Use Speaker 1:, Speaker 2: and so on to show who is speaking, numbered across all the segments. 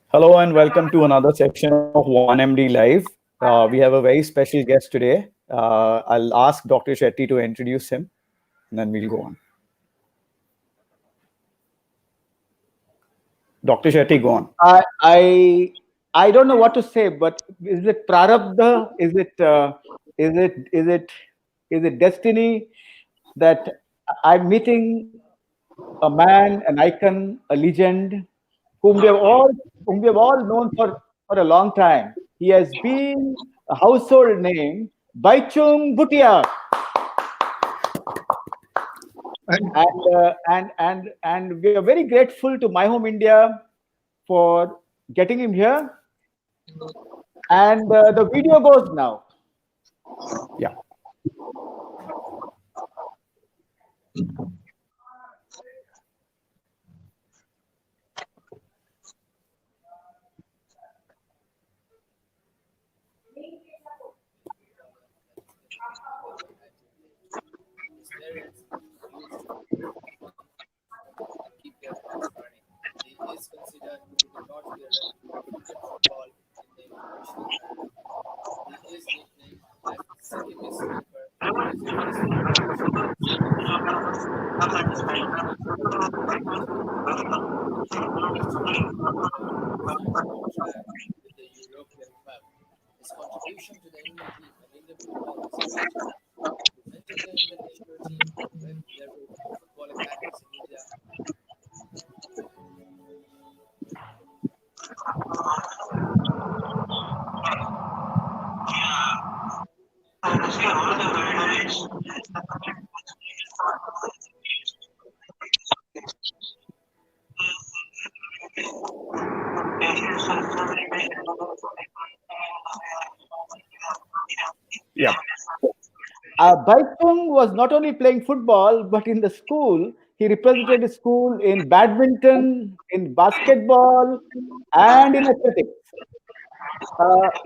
Speaker 1: Hello and welcome to another section of 1MD Live. We have a very special guest today. I'll ask Dr. Shetty to introduce him, and then we'll go on. Dr. Shetty, go on.
Speaker 2: I I I don't know what to say, but is it prarabdha? Is it destiny that I'm meeting a man, an icon, a legend, whom we have all known for a long time. He has been a household name, Bhaichung Bhutia, and we are very grateful to My Home India for getting him here. And the video goes now.
Speaker 1: Yeah.
Speaker 3: Keep their hearts burning. He is considered to the God fearer of Indian football in the international arena. He is nicknamed as the Sikkimese Sleeper for his graceful leadership and sacrificial love. He has won multiple World Cups with India, including Bhaichung has won the track with the European club. His contribution to the Indian team and Indian football is legendary. He presented the Indian national team with their football academies in India.
Speaker 1: Yeah.
Speaker 2: Bhaichung was not only playing football, but in the school, he represented his school in badminton, in basketball, and in athletics.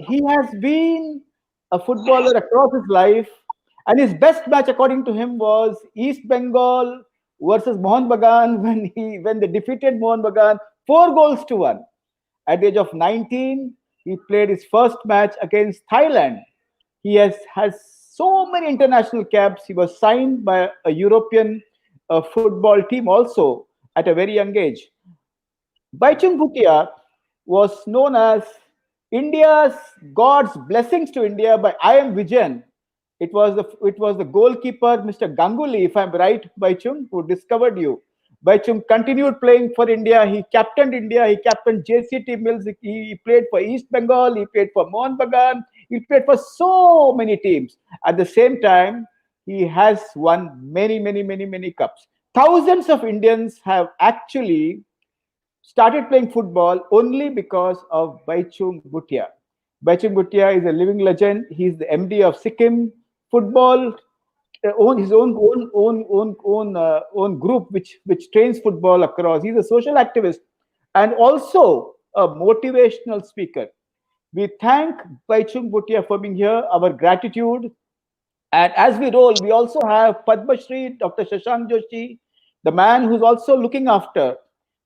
Speaker 2: He has been a footballer across his life, and his best match, according to him, was East Bengal versus Mohun Bagan when they defeated Mohun Bagan 4 goals to 1. At the age of 19, he played his first match against Thailand. He has so many international caps. He was signed by a European football team also at a very young age. Bhaichung Bhutia was known as India's God's blessings to India by I am Vijayan. It was the goalkeeper, Mr. Ganguly, if I'm right, Bhaichung, who discovered you. Bhaichung continued playing for India. He captained India. He captained JCT Mills. He played for East Bengal. He played for Mohun Bagan. He played for so many teams. At the same time, he has won many, many, many, many cups. Thousands of Indians have actually started playing football only because of Bhaichung Bhutia. Bhaichung Bhutia is a living legend. He's the MD of Sikkim football, own his own group which trains football across. He's a social activist and also a motivational speaker. We thank Bhaichung Bhutia for being here. Our gratitude. And as we roll, we also have Padma Shri, Dr. Shashank Joshi, the man who's also looking after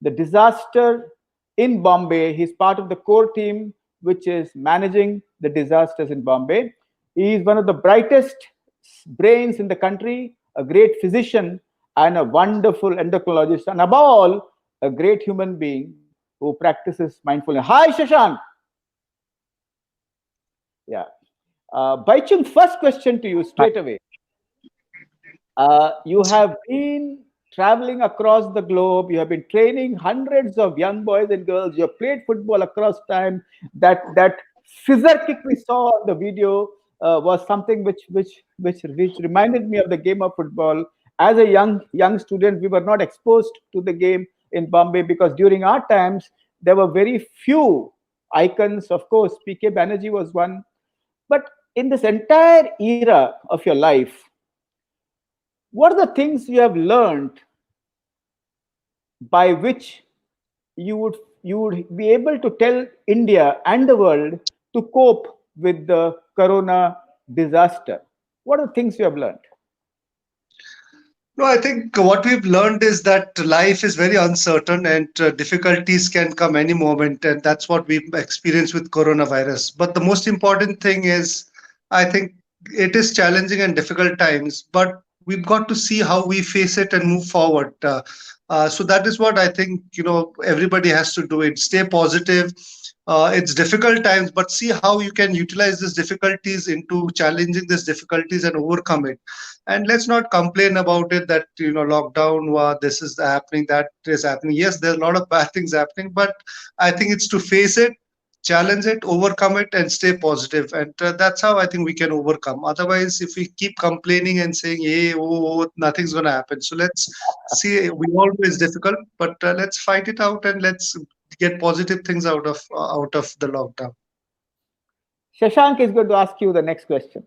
Speaker 2: the disaster in Bombay. He's part of the core team which is managing the disasters in Bombay. He is one of the brightest brains in the country, a great physician, and a wonderful endocrinologist, and above all, a great human being who practices mindfulness. Hi, Shashank. Yeah. Baichung, first question to you straight away. You have been traveling across the globe. You have been training hundreds of young boys and girls. You have played football across time. That scissor kick we saw on the video was something which reminded me of the game of football. As a young student, we were not exposed to the game in Bombay because during our times there were very few icons. Of course, PK Banerjee was one, but in this entire era of your life, what are the things you have learned by which you would be able to tell India and the world to cope with the corona disaster? What are the things you have learned?
Speaker 4: No, I think what we've learned is that life is very uncertain and difficulties can come any moment. And that's what we've experienced with coronavirus. But the most important thing is, I think it is challenging and difficult times, but we've got to see how we face it and move forward. So that is what I think, everybody has to do it. Stay positive. It's difficult times, but see how you can utilize these difficulties into challenging these difficulties and overcome it. And let's not complain about it that lockdown, this is happening, that is happening. Yes, there's a lot of bad things happening, but I think it's to face it, challenge it, overcome it, and stay positive. And that's how I think we can overcome. Otherwise, if we keep complaining and saying, hey, oh, nothing's going to happen. So let's see. We all know it's difficult, but let's fight it out and let's get positive things out of the lockdown.
Speaker 2: Shashank is going to ask you the next question.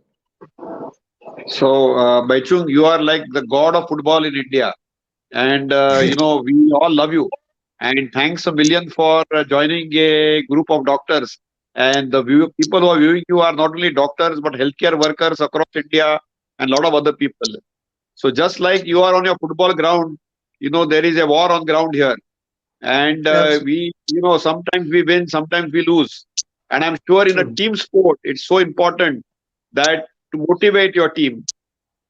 Speaker 5: So, Bhaichung, you are like the god of football in India, and we all love you. And thanks a million for joining a group of doctors. And people who are viewing you are not only doctors but healthcare workers across India and a lot of other people. So, just like you are on your football ground, there is a war on ground here, and
Speaker 4: Absolutely
Speaker 5: sometimes we win, sometimes we lose. And I'm sure in a
Speaker 4: true.
Speaker 5: team sport, it's so important that to motivate your team.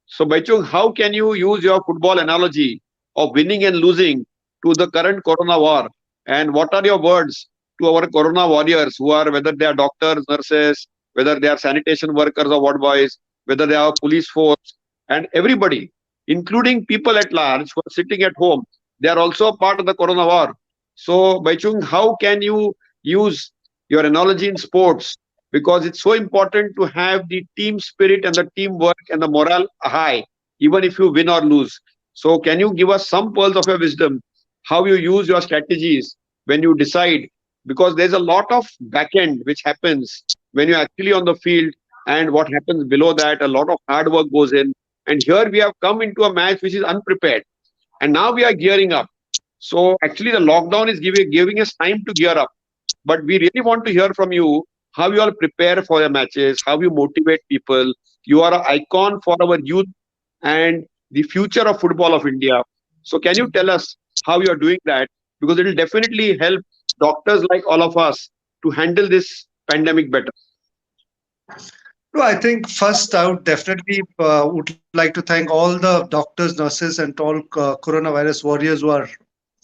Speaker 5: So, Baichung, how can you use your football analogy of winning and losing to the current corona war? And what are your words to our corona warriors who are, whether they are doctors, nurses, whether they are sanitation workers or ward boys, whether they are police force, and everybody, including people at large who are sitting at home, they are also a part of the corona war. So, Baichung, how can you use your analogy in sports, because it's so important to have the team spirit and the teamwork and the morale high, even if you win or lose. So, can you give us some pearls of your wisdom, how you use your strategies when you decide? Because there's a lot of back end which happens when you're actually on the field, and what happens below that, a lot of hard work goes in. And here we have come into a match which is unprepared, and now we are gearing up. So, actually, the lockdown is giving us time to gear up, but we really want to hear from you how you all prepare for your matches, how you motivate people. You are an icon for our youth and the future of football of India. So, can you tell us how you are doing that? Because it will definitely help doctors like all of us to handle this pandemic better.
Speaker 4: No, I think first I would definitely would like to thank all the doctors, nurses, and all coronavirus warriors who are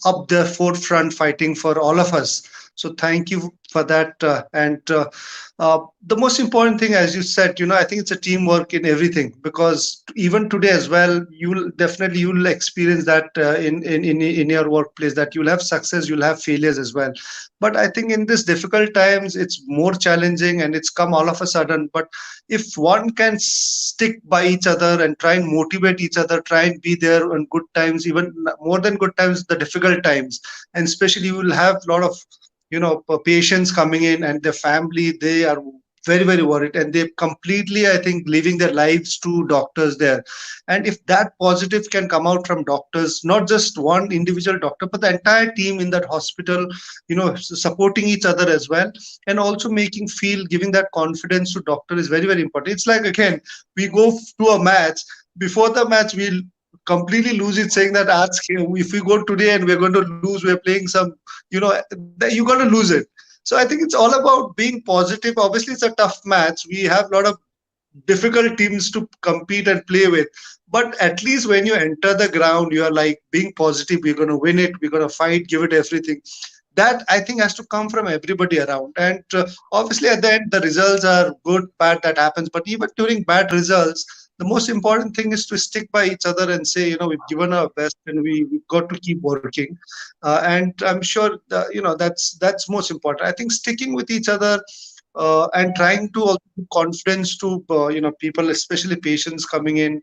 Speaker 4: up there forefront fighting for all of us. So thank you for that. And the most important thing, as you said, I think it's a teamwork in everything, because even today as well, you'll experience that in your workplace, that you'll have success, you'll have failures as well. But I think in this difficult times, it's more challenging and it's come all of a sudden. But if one can stick by each other and try and motivate each other, try and be there on good times, even more than good times, the difficult times, and especially you will have a lot of patients coming in and their family, they are very very worried, and they completely, I think, leaving their lives to doctors there. And if that positive can come out from doctors, not just one individual doctor but the entire team in that hospital, supporting each other as well, and also making feel, giving that confidence to doctor is very very important. It's like, again, we go to a match, before the match we'll completely lose it, saying that, if we go today and we're going to lose, we're playing some, you're going to lose it. So I think it's all about being positive. Obviously it's a tough match, we have a lot of difficult teams to compete and play with, but at least when you enter the ground, you are like being positive, we're going to win it, we're going to fight, give it everything. That I think has to come from everybody around. And obviously at the end the results are good bad, that happens, but even during bad results, the most important thing is to stick by each other and say, we've given our best and we've got to keep working. And I'm sure that's most important. I think sticking with each other, and trying to also give confidence to people, especially patients coming in,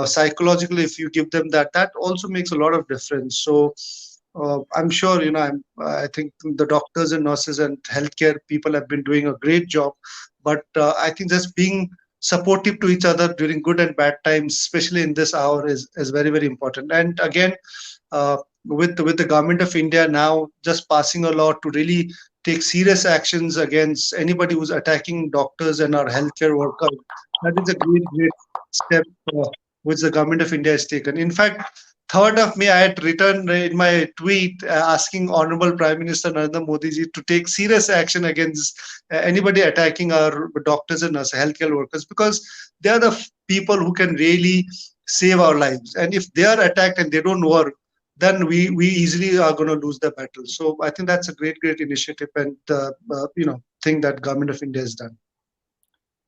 Speaker 4: psychologically, if you give them that also makes a lot of difference. So I'm sure, I think the doctors and nurses and healthcare people have been doing a great job. But I think just being supportive to each other during good and bad times, especially in this hour, is very very important. And again, with the government of India now just passing a law to really take serious actions against anybody who's attacking doctors and our healthcare workers, that is a great step. which the government of India has taken. In fact, 3rd of May, I had written in my tweet asking Honorable Prime Minister Narendra Modi ji to take serious action against anybody attacking our doctors and nurses, healthcare workers, because they are the people who can really save our lives. And if they are attacked and they don't work, then we easily are going to lose the battle. So I think that's a great initiative, and thing that government of India has done.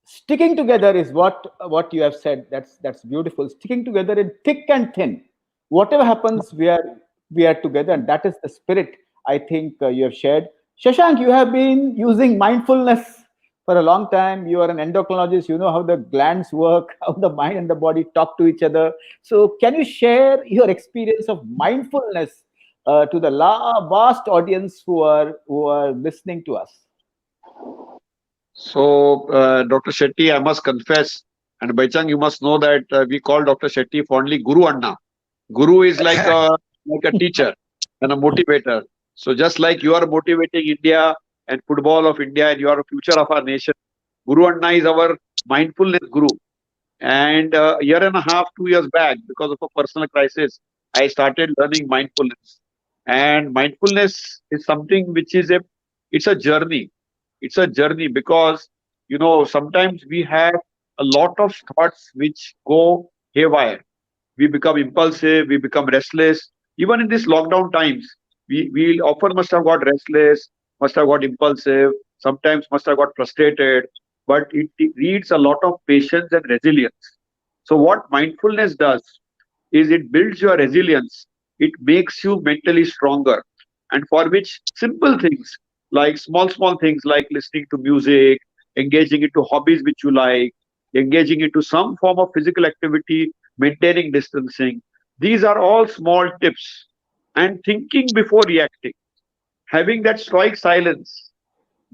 Speaker 2: Sticking together is what you have said. That's beautiful. Sticking together in thick and thin. Whatever happens, we are together, and that is the spirit I think you have shared. Shashank, you have been using mindfulness for a long time. You are an endocrinologist. You know how the glands work, how the mind and the body talk to each other. So, can you share your experience of mindfulness to the vast audience who are listening to us?
Speaker 5: So, Dr. Shetty, I must confess, and Bhaichung, you must know that we call Dr. Shetty fondly Guru Anna. Guru is like a teacher and a motivator. So, just like you are motivating India and football of India, and you are a future of our nation, Guru Anna is our mindfulness guru. And a year and a half, 2 years back, because of a personal crisis, I started learning mindfulness. And mindfulness is something which is it's a journey. It's a journey because, sometimes we have a lot of thoughts which go haywire. We become impulsive, we become restless. Even in this lockdown times, we often must have got restless, must have got impulsive, sometimes must have got frustrated, but it needs a lot of patience and resilience. So what mindfulness does is it builds your resilience. It makes you mentally stronger. And for which simple things, like small things like listening to music, engaging into hobbies which you like, engaging into some form of physical activity, maintaining distancing. These are all small tips. And thinking before reacting, having that stoic silence,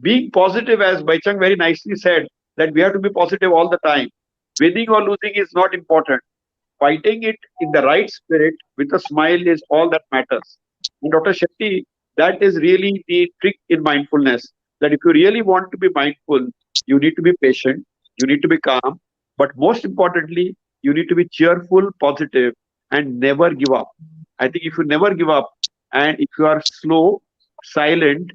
Speaker 5: being positive, as Baichang very nicely said, that we have to be positive all the time. Winning or losing is not important. Fighting it in the right spirit with a smile is all that matters. And Dr. Shetty, that is really the trick in mindfulness. That if you really want to be mindful, you need to be patient, you need to be calm, but most importantly, you need to be cheerful, positive, and never give up. I think if you never give up, and if you are slow, silent,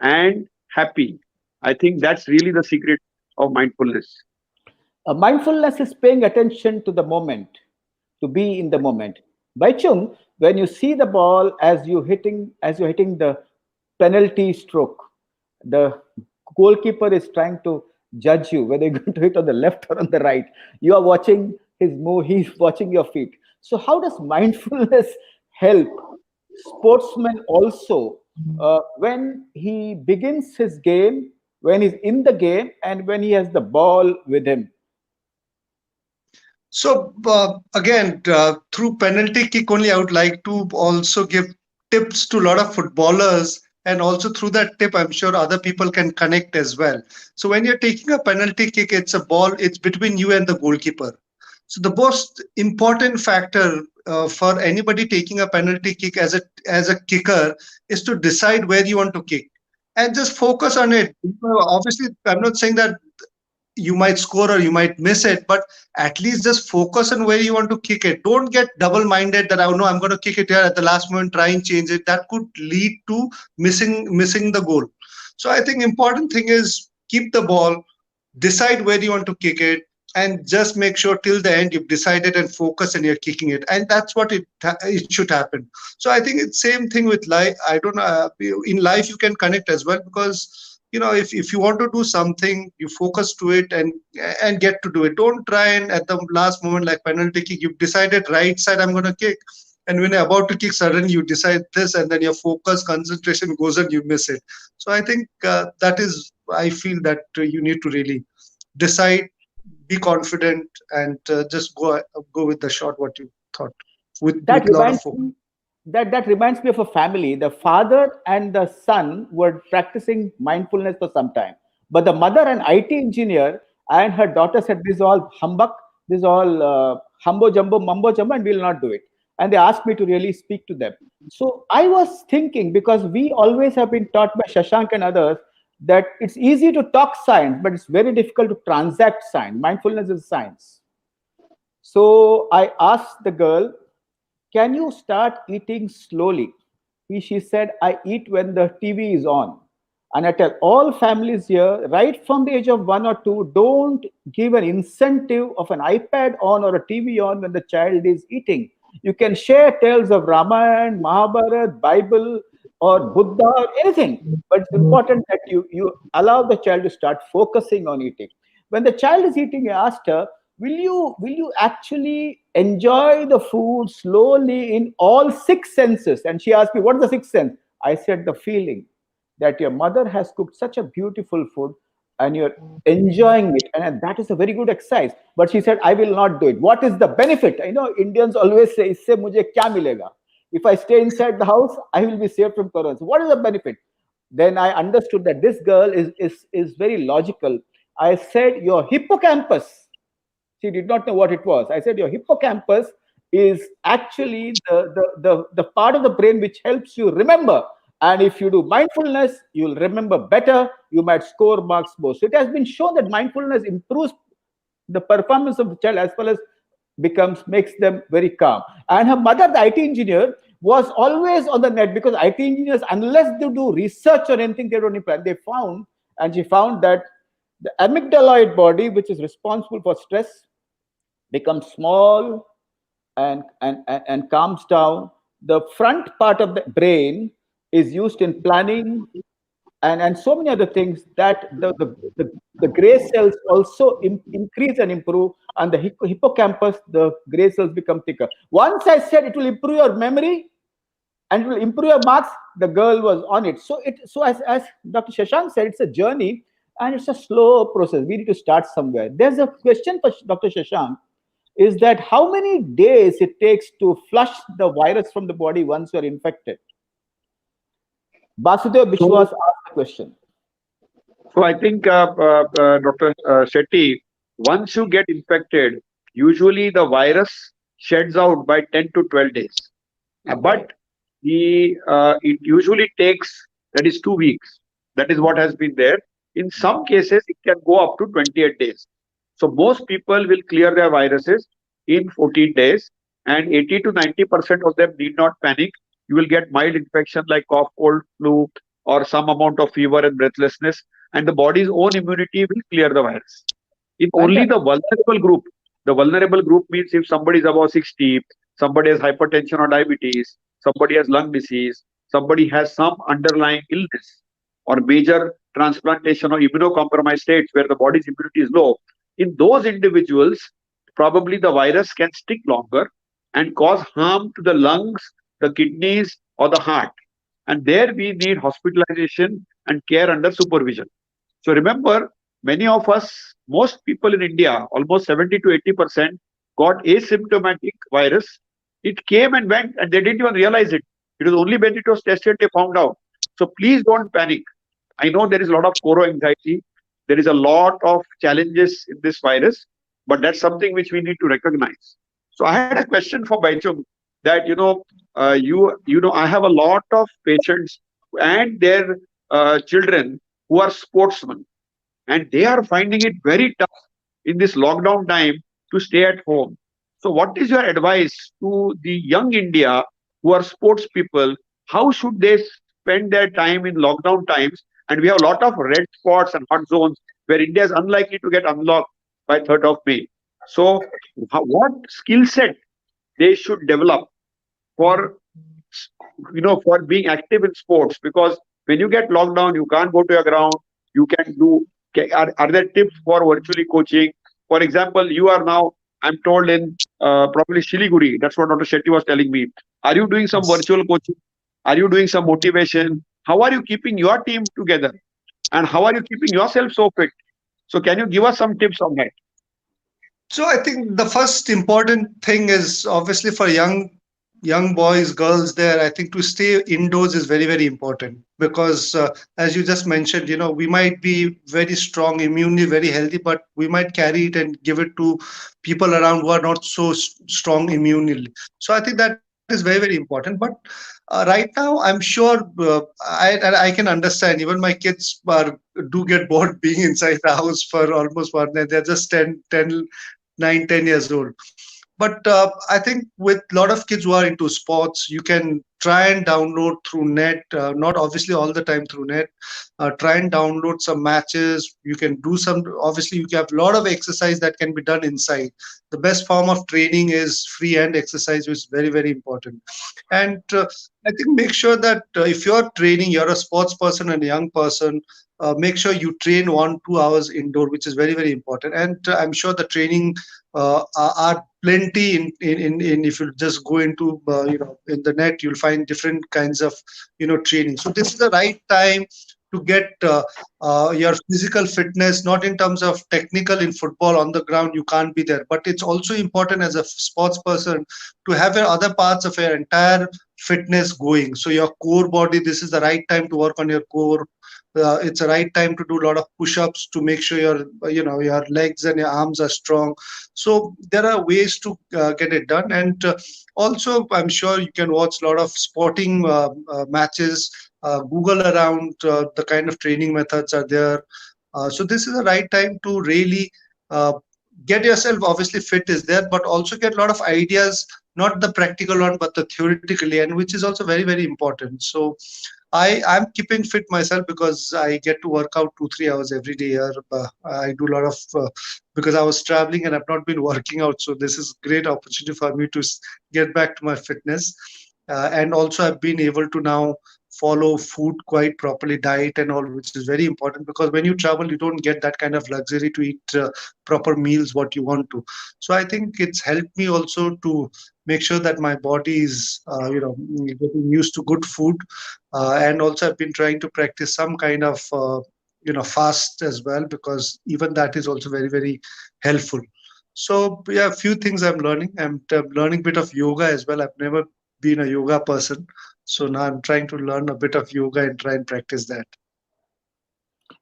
Speaker 5: and happy, I think that's really the secret of mindfulness.
Speaker 2: Mindfulness is paying attention to the moment, to be in the moment. Bhaichung, when you see the ball as you're hitting the penalty stroke, the goalkeeper is trying to judge you whether you're going to hit on the left or on the right. You are watching his move, he's watching your feet. So, how does mindfulness help sportsman also when he begins his game, when he's in the game, and when he has the ball with him?
Speaker 4: So again, through penalty kick only, I would like to also give tips to a lot of footballers, and also through that tip, I'm sure other people can connect as well. So when you're taking a penalty kick, it's a ball, it's between you and the goalkeeper. So the most important factor for anybody taking a penalty kick as a kicker is to decide where you want to kick and just focus on it. Obviously, I'm not saying that you might score or you might miss it, but at least just focus on where you want to kick it. Don't get double-minded that I know I'm going to kick it here at the last moment, try and change it. That could lead to missing the goal. So I think important thing is keep the ball, decide where you want to kick it, and just make sure till the end you've decided and focus and you're kicking it. And that's what it should happen. So I think it's same thing with life. I don't know, in life you can connect as well, because if you want to do something, you focus to it and get to do it. Don't try and at the last moment, like penalty kick, you've decided right side I'm going to kick, and when you're about to kick, suddenly you decide this, and then your focus concentration goes and you miss it. So I think that is, I feel that you need to really decide, be confident, and just go with the shot what you thought with
Speaker 2: That
Speaker 4: a lot of
Speaker 2: reminds
Speaker 4: focus.
Speaker 2: me that reminds me of a family. The father and the son were practicing mindfulness for some time, but the mother, an IT engineer, and her daughter said, "This is all humbug. This is all humbo jumbo mumbo jumbo, and we'll not do it." And they asked me to really speak to them. So I was thinking, because we always have been taught by Shashank and others that it's easy to talk science, but it's very difficult to transact science. Mindfulness is science. So I asked the girl, can you start eating slowly? She said, I eat when the TV is on. And I tell all families here, right from the age of 1 or 2, don't give an incentive of an iPad on or a TV on when the child is eating. You can share tales of Ramayana, Mahabharata, Bible, or Buddha, or anything. But it's important that you allow the child to start focusing on eating. When the child is eating, I asked her, will you actually enjoy the food slowly in all six senses? And she asked me, what is the sixth sense? I said, the feeling that your mother has cooked such a beautiful food and you're enjoying it, and that is a very good exercise. But she said, I will not do it. What is the benefit? I know Indians always say, isse mujhe kya milega? If I stay inside the house, I will be saved from corona. So what is the benefit? Then I understood that this girl is very logical. I said, your hippocampus. She did not know what it was. I said, your hippocampus is actually the part of the brain which helps you remember. And if you do mindfulness, you'll remember better. You might score marks more. So it has been shown that mindfulness improves the performance of the child as well as makes them very calm. And her mother, the IT engineer, was always on the net, because IT engineers, unless they do research or anything, they don't implement. She found that the amygdaloid body, which is responsible for stress, becomes small and calms down. The front part of the brain is used in planning and so many other things, that the gray cells also increase and improve, and the hippocampus, the gray cells become thicker. Once I said it will improve your memory and it will improve your marks, the girl was on it. So as Dr. Shashank said, it's a journey and it's a slow process. We need to start somewhere. There's a question for Dr. Shashank, is that how many days it takes to flush the virus from the body once you're infected? Basudev Bishwas asked the question.
Speaker 5: So I think, Dr. Shetty, once you get infected, usually the virus sheds out by 10 to 12 days. But it usually takes, that is 2 weeks. That is what has been there. In some cases, it can go up to 28 days. So most people will clear their viruses in 14 days, and 80 to 90% of them need not panic. You will get mild infection like cough, cold, flu, or some amount of fever and breathlessness, and the body's own immunity will clear the virus. In only the vulnerable group means if somebody is above 60, somebody has hypertension or diabetes, somebody has lung disease, somebody has some underlying illness, or major transplantation or immunocompromised states where the body's immunity is low. In those individuals, probably the virus can stick longer and cause harm to the lungs, the kidneys, or the heart. And there we need hospitalization and care under supervision. So remember, many of us, most people in India, almost 70 to 80%, got asymptomatic virus. It came and went and they didn't even realize it. It was only when it was tested they found out. So please don't panic. I know there is a lot of coro anxiety. There is a lot of challenges in this virus, but that's something which we need to recognize. So I had a question for Bhaichung, that I have a lot of patients and their children who are sportsmen, and they are finding it very tough in this lockdown time to stay at home. So what is your advice to the young India who are sports people? How should they spend their time in lockdown times? And we have a lot of red spots and hot zones where India is unlikely to get unlocked by 3rd of May. So what skill set they should develop for for being active in sports? Because when you get locked down, you can't go to your ground. You can do. Are there tips for virtually coaching? For example, you are now, I'm told, in probably Shiliguri. That's what Dr. Shetty was telling me. Are you doing some virtual coaching? Are you doing some motivation? How are you keeping your team together? And how are you keeping yourself so fit? So can you give us some tips on that?
Speaker 4: So I think the first important thing is obviously for young boys, girls there, I think to stay indoors is very, very important, because as you just mentioned, we might be very strong, immunely very healthy, but we might carry it and give it to people around who are not so strong immunely. So I think that is very, very important. But right now, I'm sure I can understand. Even my kids do get bored being inside the house for almost 1 year. They're just 9, 10 years old. But I think with a lot of kids who are into sports, you can try and download through net, not obviously all the time through net. Try and download some matches. You can do some, obviously, you have a lot of exercise that can be done inside. The best form of training is free hand exercise, which is very, very important. And I think make sure that if you're training, you're a sports person and a young person, make sure you train 1 2 hours indoor, which is very, very important. And I'm sure the training are plenty in if you just go into in the net, you'll find different kinds of training. So this is the right time to get your physical fitness, not in terms of technical. In football on the ground you can't be there, but it's also important as a sports person to have your other parts of your entire fitness going. So your core body, this is the right time to work on your core. It's the right time to do a lot of push-ups to make sure your your legs and your arms are strong. So there are ways to get it done. And also I'm sure you can watch a lot of sporting matches, google around the kind of training methods are there. So this is the right time to really uh, get yourself, obviously fit is there, but also get a lot of ideas, not the practical one but the theoretically, and which is also very, very important. So I'm keeping fit myself because I get to work out 2 3 hours every day here. I do a lot of because I was traveling and I've not been working out, so this is great opportunity for me to get back to my fitness. And also I've been able to now follow food quite properly, diet and all, which is very important, because when you travel you don't get that kind of luxury to eat proper meals what you want to. So I think it's helped me also to make sure that my body is getting used to good food. And also I've been trying to practice some kind of fast as well, because even that is also very, very helpful. So yeah, a few things I'm learning. I'm learning a bit of yoga as well. I've never been a yoga person, so now I'm trying to learn a bit of yoga and try and practice that.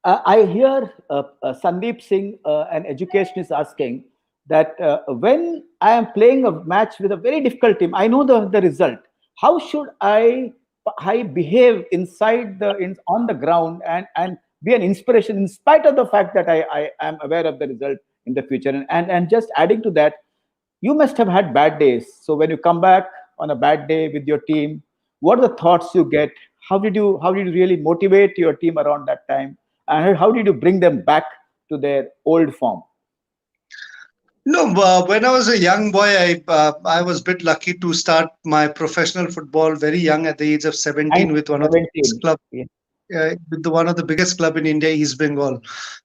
Speaker 2: I hear Sandeep Singh, an educationist, asking that when I am playing a match with a very difficult team, I know the result. How should I behave inside on the ground and be an inspiration in spite of the fact that I am aware of the result in the future? And just adding to that, you must have had bad days. So when you come back on a bad day with your team, what are the thoughts you get? How did you really motivate your team around that time? And how did you bring them back to their old form?
Speaker 4: No, when I was a young boy, I was a bit lucky to start my professional football very young at the age of 17 with one of the biggest
Speaker 2: 17.
Speaker 4: club,
Speaker 2: Yeah.
Speaker 4: one of the biggest club in India, East Bengal.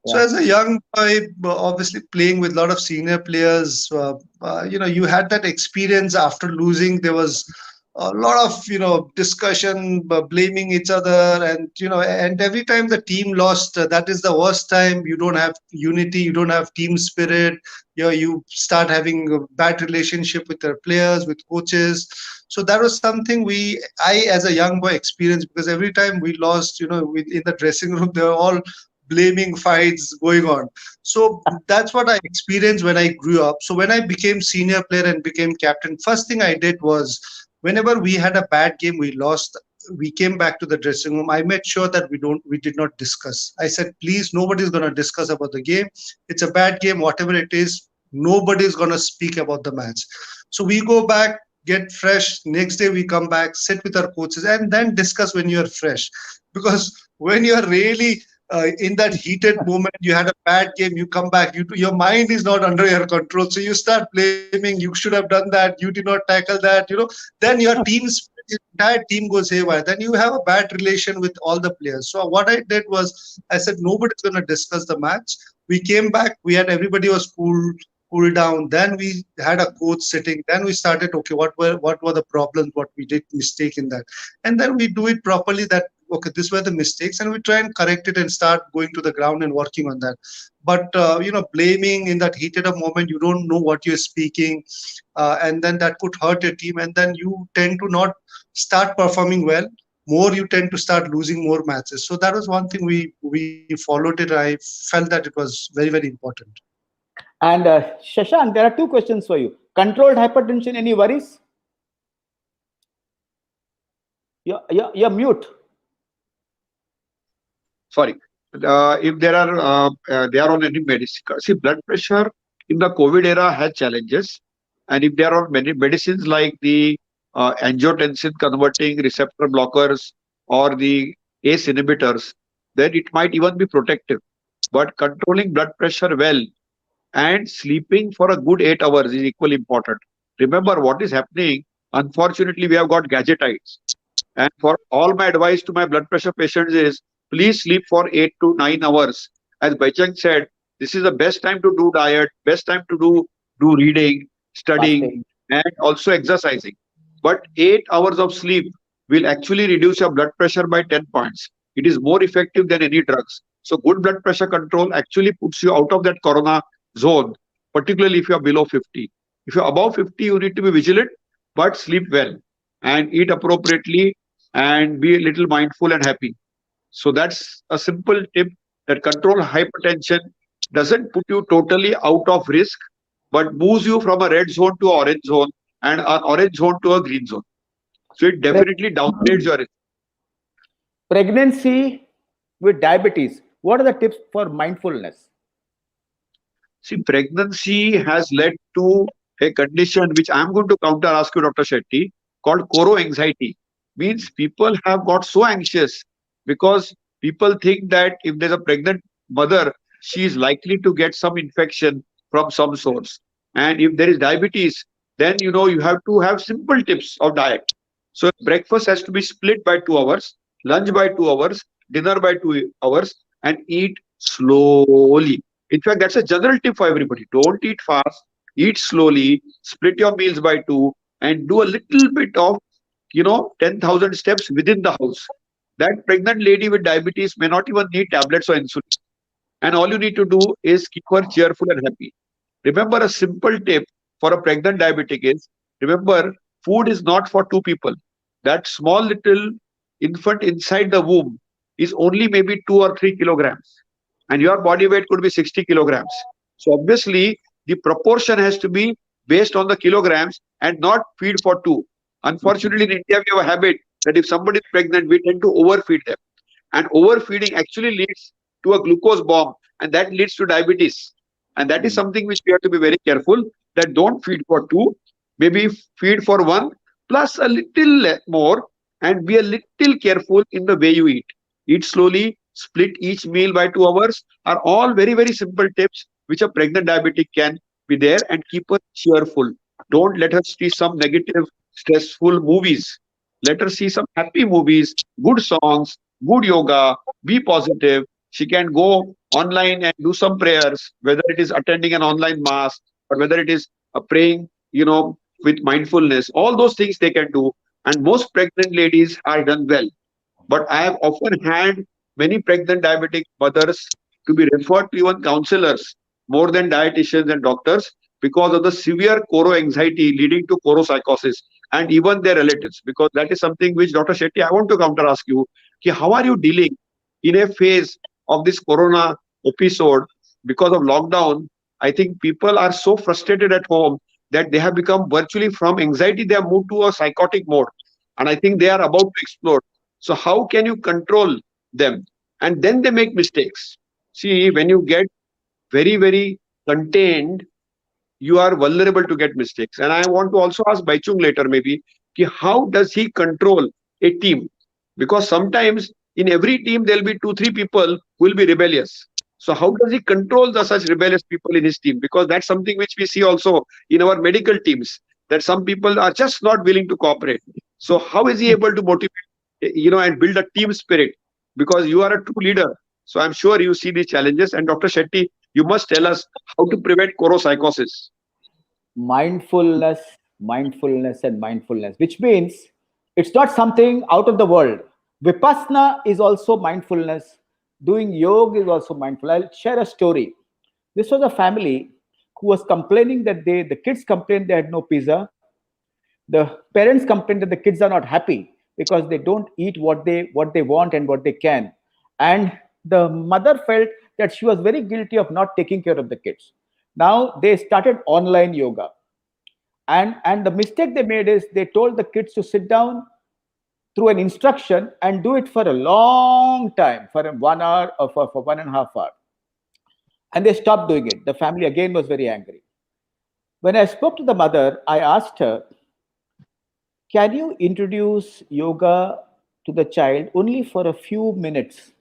Speaker 4: So
Speaker 2: Yeah.
Speaker 4: as a young boy, obviously playing with a lot of senior players, you had that experience. After losing, there was a lot of discussion, blaming each other, and and every time the team lost, that is the worst time. You don't have unity, you don't have team spirit. You start having a bad relationship with their players, with coaches. So that was something I as a young boy experienced, because every time we lost, in the dressing room, they were all blaming, fights going on. So that's what I experienced when I grew up. So when I became senior player and became captain, first thing I did was, whenever we had a bad game, we lost, we came back to the dressing room, I made sure that we did not discuss. I said, please, nobody's going to discuss about the game. It's a bad game, whatever it is, nobody's going to speak about the match. So we go back, get fresh. Next day we come back, sit with our coaches, and then discuss when you're fresh. Because when you're really in that heated moment, you had a bad game, you come back, your mind is not under your control. So you start blaming, you should have done that, you did not tackle that, then your entire team goes haywire. Then you have a bad relation with all the players. So what I did was, I said, nobody's going to discuss the match. We came back, everybody was cool down. Then we had a coach sitting. Then we started, okay, what were the problems, what we did mistake in that, and then we do it properly. That, okay, these were the mistakes, and we try and correct it and start going to the ground and working on that. But blaming in that heated of moment, you don't know what you're speaking, and then that could hurt your team, and then you tend to not start performing well. More you tend to start losing more matches. So that was one thing we followed it. I felt that it was very, very important.
Speaker 2: And Shashank, there are two questions for you. Controlled hypertension, any worries? You're mute.
Speaker 5: Sorry. If they are on any medicine. See, blood pressure in the COVID era has challenges. And if there are many medicines like the angiotensin converting receptor blockers or the ACE inhibitors, then it might even be protective. But controlling blood pressure well and sleeping for a good 8 hours is equally important. Remember what is happening. Unfortunately, we have got gadgetites. And for all my advice to my blood pressure patients is please sleep for 8 to 9 hours. As Bhaichung said, this is the best time to do diet, best time to do reading, studying,
Speaker 2: Fasting.
Speaker 5: and also exercising. But 8 hours of sleep will actually reduce your blood pressure by 10 points. It is more effective than any drugs. So good blood pressure control actually puts you out of that corona zone, particularly if you are below 50. If you're above 50, you need to be vigilant, but sleep well and eat appropriately and be a little mindful and happy. So that's a simple tip that control hypertension doesn't put you totally out of risk, but moves you from a red zone to orange zone and an orange zone to a green zone. So it
Speaker 2: Preg-
Speaker 5: definitely downgrades your risk.
Speaker 2: Pregnancy with diabetes. What are the tips for mindfulness?
Speaker 5: See, pregnancy has led to a condition which I'm going to counter ask you, Dr. Shetty, called coro anxiety. Means people have got so anxious because people think that if there's a pregnant mother, she is likely to get some infection from some source. And if there is diabetes, then you have to have simple tips of diet. So breakfast has to be split by 2 hours, lunch by 2 hours, dinner by 2 hours, and eat slowly. In fact, that's a general tip for everybody. Don't eat fast, eat slowly, split your meals by two, and do a little bit of, 10,000 steps within the house. That pregnant lady with diabetes may not even need tablets or insulin. And all you need to do is keep her cheerful and happy. Remember, a simple tip for a pregnant diabetic is remember, food is not for two people. That small little infant inside the womb is only maybe 2 or 3 kilograms, and your body weight could be 60 kilograms. So, obviously, the proportion has to be based on the kilograms and not feed for two. Unfortunately, in India, we have a habit that if somebody is pregnant, we tend to overfeed them. And overfeeding actually leads to a glucose bomb, and that leads to diabetes. And that is something which we have to be very careful that don't feed for two, maybe feed for one, plus a little more, and be a little careful in the way you eat. Eat slowly, split each meal by 2 hours are all very, very simple tips which a pregnant diabetic can be there and keep her cheerful. Don't let her see some negative, stressful movies. Let her see some happy movies, good songs, good yoga, be positive. She can go online and do some prayers, whether it is attending an online mass or whether it is praying, with mindfulness. All those things they can do. And most pregnant ladies are done well. But I have often had many pregnant diabetic mothers to be referred to even counselors more than dietitians and doctors because of the severe coro anxiety leading to coro psychosis and even their relatives. Because that is something which Dr. Shetty, I want to counter ask you, how are you dealing in a phase of this corona episode because of lockdown? I think people are so frustrated at home that they have become virtually from anxiety, they have moved to a psychotic mode. And I think they are about to explode. So how can you control them? And then they make mistakes. See, when you get very, very contained, you are vulnerable to get mistakes. And I want to also ask Bhaichung later maybe, how does he control a team? Because sometimes in every team there'll be 2, 3 people who will be rebellious. So how does he control the such rebellious people in his team? Because that's something which we see also in our medical teams, that some people are just not willing to cooperate. So how is he able to motivate, and build a team spirit? Because you are a true leader. So I'm sure you see these challenges. And Dr. Shetty, you must tell us how to prevent coro-psychosis.
Speaker 2: Mindfulness, mindfulness, and mindfulness, which means it's not something out of the world. Vipassana is also mindfulness. Doing yoga is also mindful. I'll share a story. This was a family who was complaining that the kids complained they had no pizza. The parents complained that the kids are not happy because they don't eat what they want and what they can. And the mother felt that she was very guilty of not taking care of the kids. Now they started online yoga, and the mistake they made is they told the kids to sit down through an instruction and do it for a long time, for 1 hour or for 1.5 hours, and they stopped doing it. The family again was very angry. When I spoke to the mother, I asked her, can you introduce yoga to the child only for a few minutes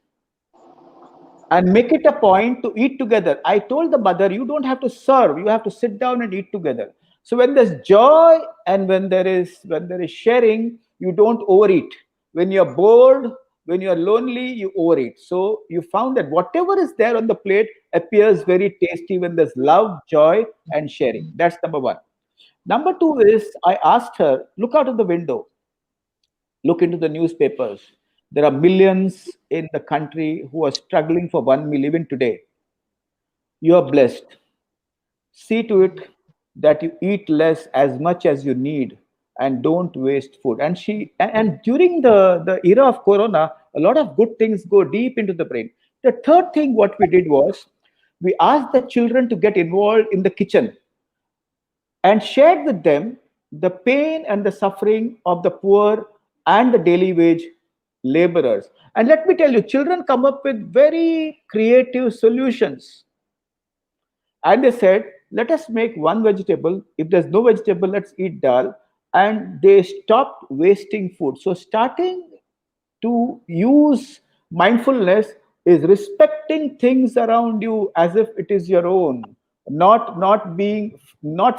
Speaker 2: and make it a point to eat together? I told the mother, you don't have to serve, you have to sit down and eat together. So when there's joy and when there is sharing, you don't overeat. When you're bored, when you're lonely, you overeat. So you found that whatever is there on the plate appears very tasty when there's love, joy, and sharing. That's number one. Number two is I asked her, look out of the window, look into the newspapers. There are millions in the country who are struggling for one meal even today. You are blessed. See to it that you eat less as much as you need and don't waste food. And during the era of corona, a lot of good things go deep into the brain. The third thing what we did was we asked the children to get involved in the kitchen and shared with them the pain and the suffering of the poor and the daily wage laborers. And let me tell you, children come up with very creative solutions. And they said, let us make one vegetable. If there's no vegetable, let's eat dal. And they stopped wasting food. So, starting to use mindfulness is respecting things around you as if it is your own, not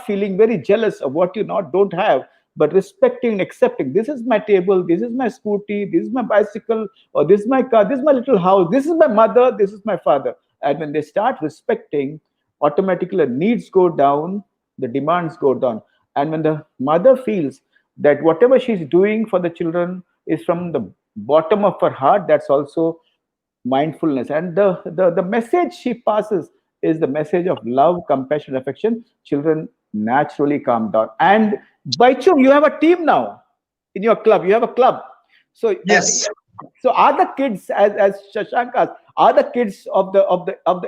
Speaker 2: feeling very jealous of what you not don't have, but respecting and accepting, this is my table, this is my scooty, this is my bicycle, or this is my car, this is my little house, this is my mother, this is my father. And when they start respecting, automatically the needs go down, the demands go down. And when the mother feels that whatever she's doing for the children is from the bottom of her heart, that's also mindfulness. And the message she passes is the message of love, compassion, affection. Children naturally calm down. And Bhaichung, you have a team now in your club. You have a club. So,
Speaker 4: Yes.
Speaker 2: so are the kids, as Shashank asked, are the kids of the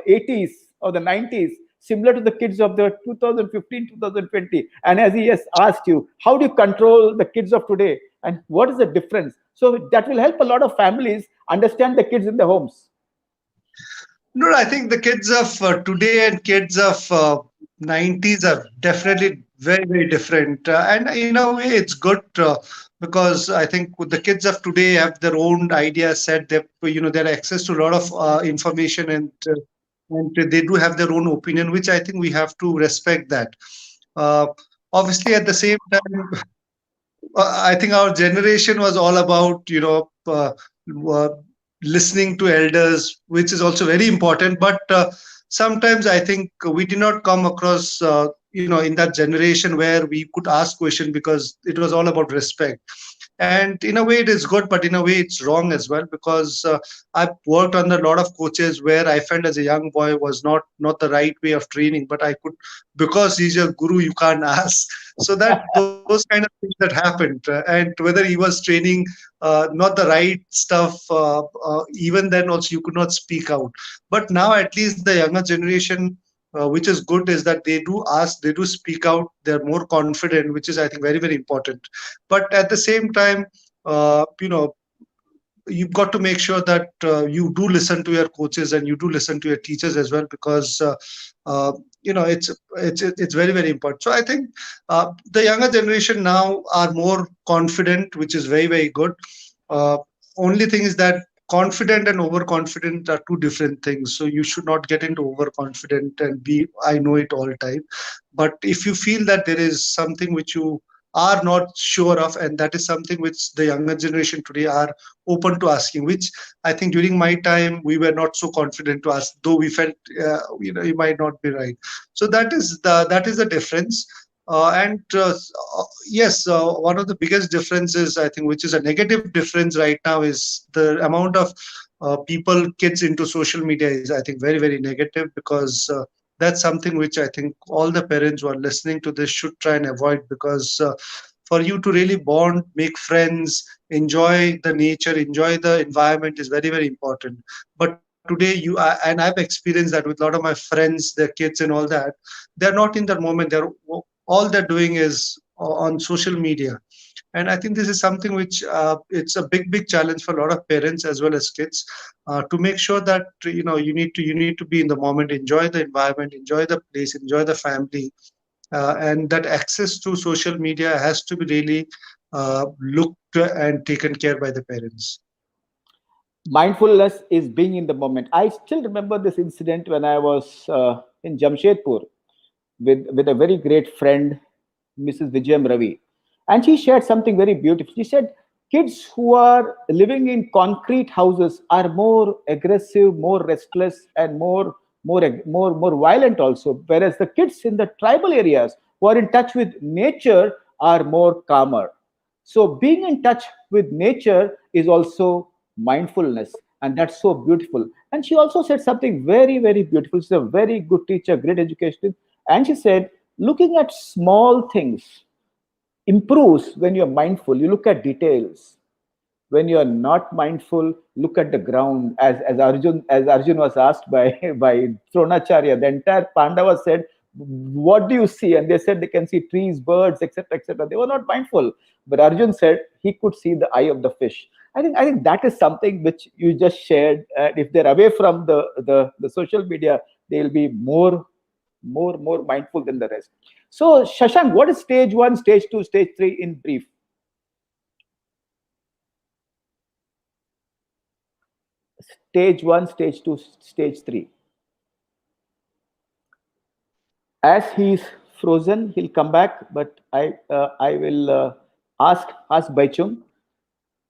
Speaker 2: 80s or the 90s similar to the kids of the 2015, 2020? And as he has asked you, how do you control the kids of today? And what is the difference? So that will help a lot of families understand the kids in their homes.
Speaker 4: No, I think the kids of today and kids of 90s are definitely very, very different. And in a way, it's good because I think the kids of today have their own idea set. They have access to a lot of information, and they do have their own opinion, which I think we have to respect that. Uh, Obviously, at the same time, I think our generation was all about, uh, listening to elders, which is also very important. But sometimes I think we did not come across, in that generation where we could ask question because it was all about respect. And in a way, it is good, but in a way, it's wrong as well because I've worked under a lot of coaches where I felt as a young boy was not the right way of training, but I could, because he's your guru, you can't ask. So that those kind of things that happened, and whether he was training not the right stuff, even then also you could not speak out. But now at least the younger generation, which is good, is that they do ask, they do speak out, they're more confident, which is I think very, very important. But at the same time, uh, you know you've got to make sure that you do listen to your coaches and you do listen to your teachers as well, because uh, it's very, very important. So I think the younger generation now are more confident, which is very, very good. uh, Only thing is that confident and overconfident are two different things, so you should not get into overconfident and be I know it all time. But if you feel that there is something which you are not sure of, and that is something which the younger generation today are open to asking, which I think during my time we were not so confident to ask, though we felt you might not be right. So that is the difference. And yes, one of the biggest differences I think, which is a negative difference right now, is the amount of people, kids into social media is I think very, very negative, because that's something which I think all the parents who are listening to this should try and avoid, because for you to really bond, make friends, enjoy the nature, enjoy the environment is very, very important. But today and I've experienced that with a lot of my friends, their kids and all that, they're not in that moment. They're all they're doing is on social media. And I think this is something which it's a big, big challenge for a lot of parents as well as kids, to make sure that you need to be in the moment, enjoy the environment, enjoy the place, enjoy the family, and that access to social media has to be really looked and taken care by the parents.
Speaker 2: Mindfulness is being in the moment. I still remember this incident when I was in Jamshedpur with a very great friend, Mrs. Vijayam Ravi. And she shared something very beautiful. She said, kids who are living in concrete houses are more aggressive, more restless, and more violent also. Whereas the kids in the tribal areas who are in touch with nature are more calmer. So being in touch with nature is also mindfulness, and that's so beautiful. And she also said something very, very beautiful. She's a very good teacher, great education. And she said, looking at small things improves when you're mindful. You look at details. When you are not mindful, look at the ground. As Arjun was asked by by Dronacharya, the entire Pandava said, "What do you see?" And they said they can see trees, birds, etc., etc. They were not mindful, but Arjun said he could see the eye of the fish. I think that is something which you just shared. If they're away from the social media, they'll be more mindful than the rest. So, Shashank, what is stage one, stage two, stage three in brief? Stage one, stage two, stage three. As he's frozen, he'll come back. But I will ask Bhaichung.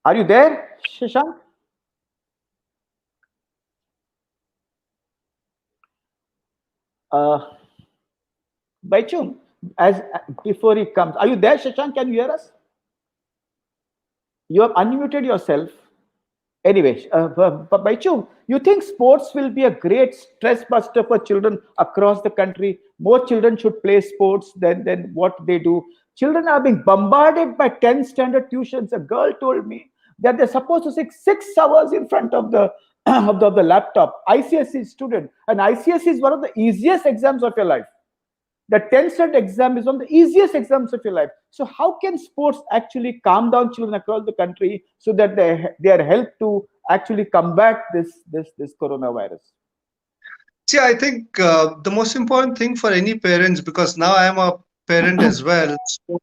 Speaker 2: Are you there, Shashank? Uh, Bhaichung, as before he comes, are you there, Shashank? Can you hear us? You have unmuted yourself. Anyway, Bhaichung, you think sports will be a great stress buster for children across the country? More children should play sports than what they do. Children are being bombarded by 10th standard tuitions. A girl told me that they're supposed to sit 6 hours in front of the of the laptop. ICSE student, and ICSE is one of the easiest exams of your life. The 10th standard exam is one of the easiest exams of your life. So how can sports actually calm down children across the country so that they are helped to actually combat this coronavirus?
Speaker 4: See, I think the most important thing for any parents, because now I am a parent as well. So,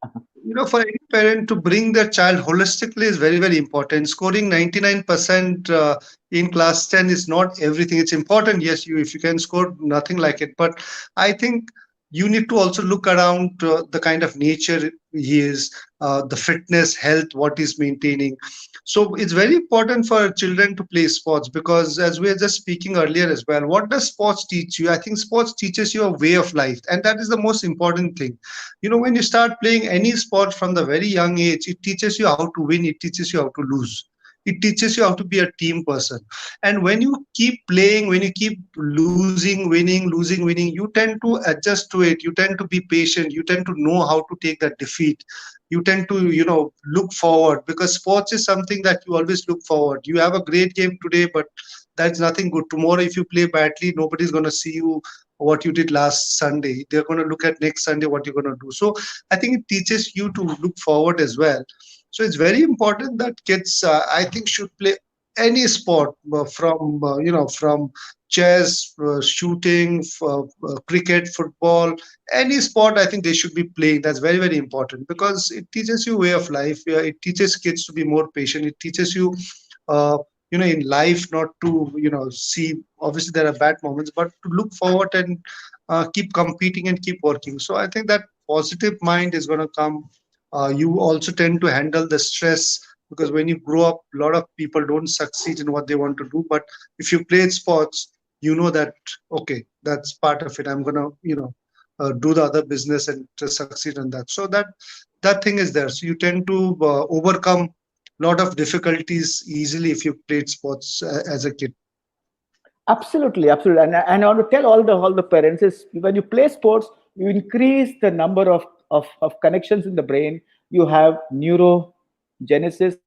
Speaker 4: for any parent to bring their child holistically is very, very important. Scoring 99% in class 10 is not everything. It's important, yes, you if you can score nothing like it, but I think you need to also look around the kind of nature he is, the fitness, health, what he's maintaining. So it's very important for children to play sports because, as we were just speaking earlier as well, what does sports teach you? I think sports teaches you a way of life, and that is the most important thing. When you start playing any sport from the very young age, it teaches you how to win, it teaches you how to lose. It teaches you how to be a team person. And when you keep playing, when you keep losing, winning, you tend to adjust to it. You tend to be patient. You tend to know how to take that defeat. You tend to, look forward because sports is something that you always look forward. You have a great game today, but that's nothing good. Tomorrow, if you play badly, nobody's going to see you what you did last Sunday. They're going to look at next Sunday what you're going to do. So I think it teaches you to look forward as well. So it's very important that kids, I think, should play any sport from chess, shooting, cricket, football, any sport. I think they should be playing. That's very, very important because it teaches you way of life. It teaches kids to be more patient. It teaches you. Uh, in life, not to see, obviously there are bad moments, but to look forward and keep competing and keep working. So I think that positive mind is going to come. You also tend to handle the stress because when you grow up, a lot of people don't succeed in what they want to do. But if you played sports, you know that okay, that's part of it. I'm gonna do the other business and to succeed in that. So that thing is there. So you tend to overcome a lot of difficulties easily if you played sports as a kid.
Speaker 2: Absolutely, absolutely. And I want to tell all the parents is when you play sports, you increase the number of connections in the brain. You have neurogenesis.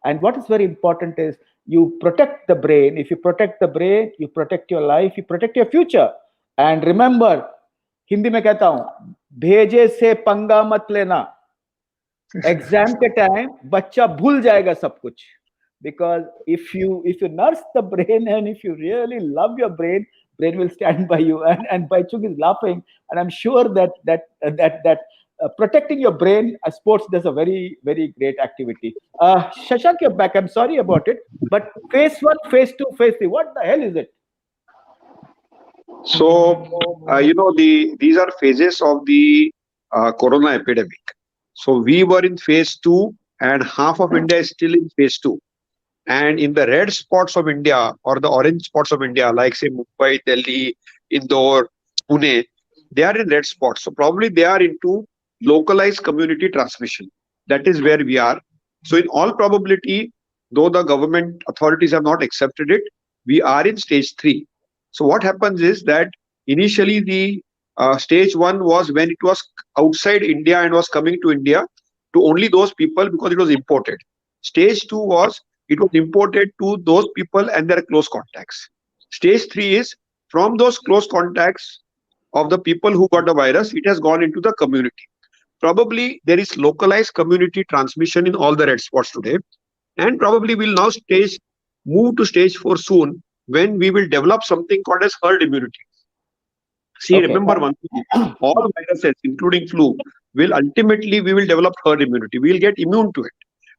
Speaker 2: And what is very important is you protect the brain. If you protect the brain, you protect your life, you protect your future. And remember, Hindi में कहता हूं भेजे से पंगा मत लेना exam के time बच्चा भूल जाएगा सब कुछ because if you nurse the brain and if you really love your brain, brain will stand by you. And Bhaichung is laughing, and I'm sure that protecting your brain, sports does a very very great activity. Shashank, you're back. I'm sorry about it, but phase one, phase two, phase three. What the hell is it?
Speaker 5: So, these are phases of the corona epidemic. So we were in phase two, and half of India is still in phase two. And in the red spots of India or the orange spots of India, like say Mumbai, Delhi, Indore, Pune, they are in red spots. So probably they are into localized community transmission. That is where we are. So in all probability, though the government authorities have not accepted it, we are in stage three. So what happens is that initially the stage one was when it was outside India and was coming to India to only those people because it was imported. Stage two was it was imported to those people and their close contacts. Stage three is from those close contacts of the people who got the virus, it has gone into the community. Probably there is localized community transmission in all the red spots today, and probably we'll now move to stage four soon when we will develop something called as herd immunity. See,
Speaker 2: Okay.
Speaker 5: remember one thing, all viruses, including flu, will ultimately we will develop herd immunity. We will get immune to it.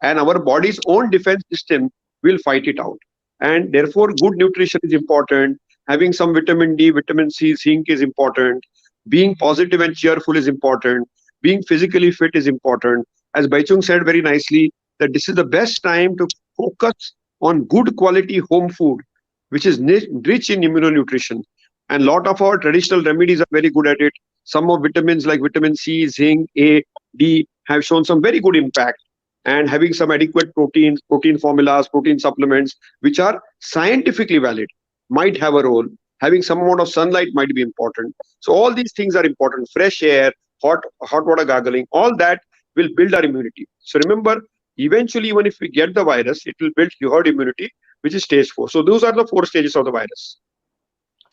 Speaker 5: And our body's own defense system will fight it out. And therefore, good nutrition is important. Having some vitamin D, vitamin C, zinc is important. Being positive and cheerful is important. Being physically fit is important. As Bhaichung said very nicely, that this is the best time to focus on good quality home food, which is rich in immunonutrition. And a lot of our traditional remedies are very good at it. Some of vitamins like vitamin C, zinc, A, D have shown some very good impact. And having some adequate proteins, protein formulas, protein supplements, which are scientifically valid, might have a role. Having some amount of sunlight might be important. So all these things are important. Fresh air, hot water gargling, all that will build our immunity. So remember, eventually, even if we get the virus, it will build herd immunity, which is stage four. So those are the four stages of the virus.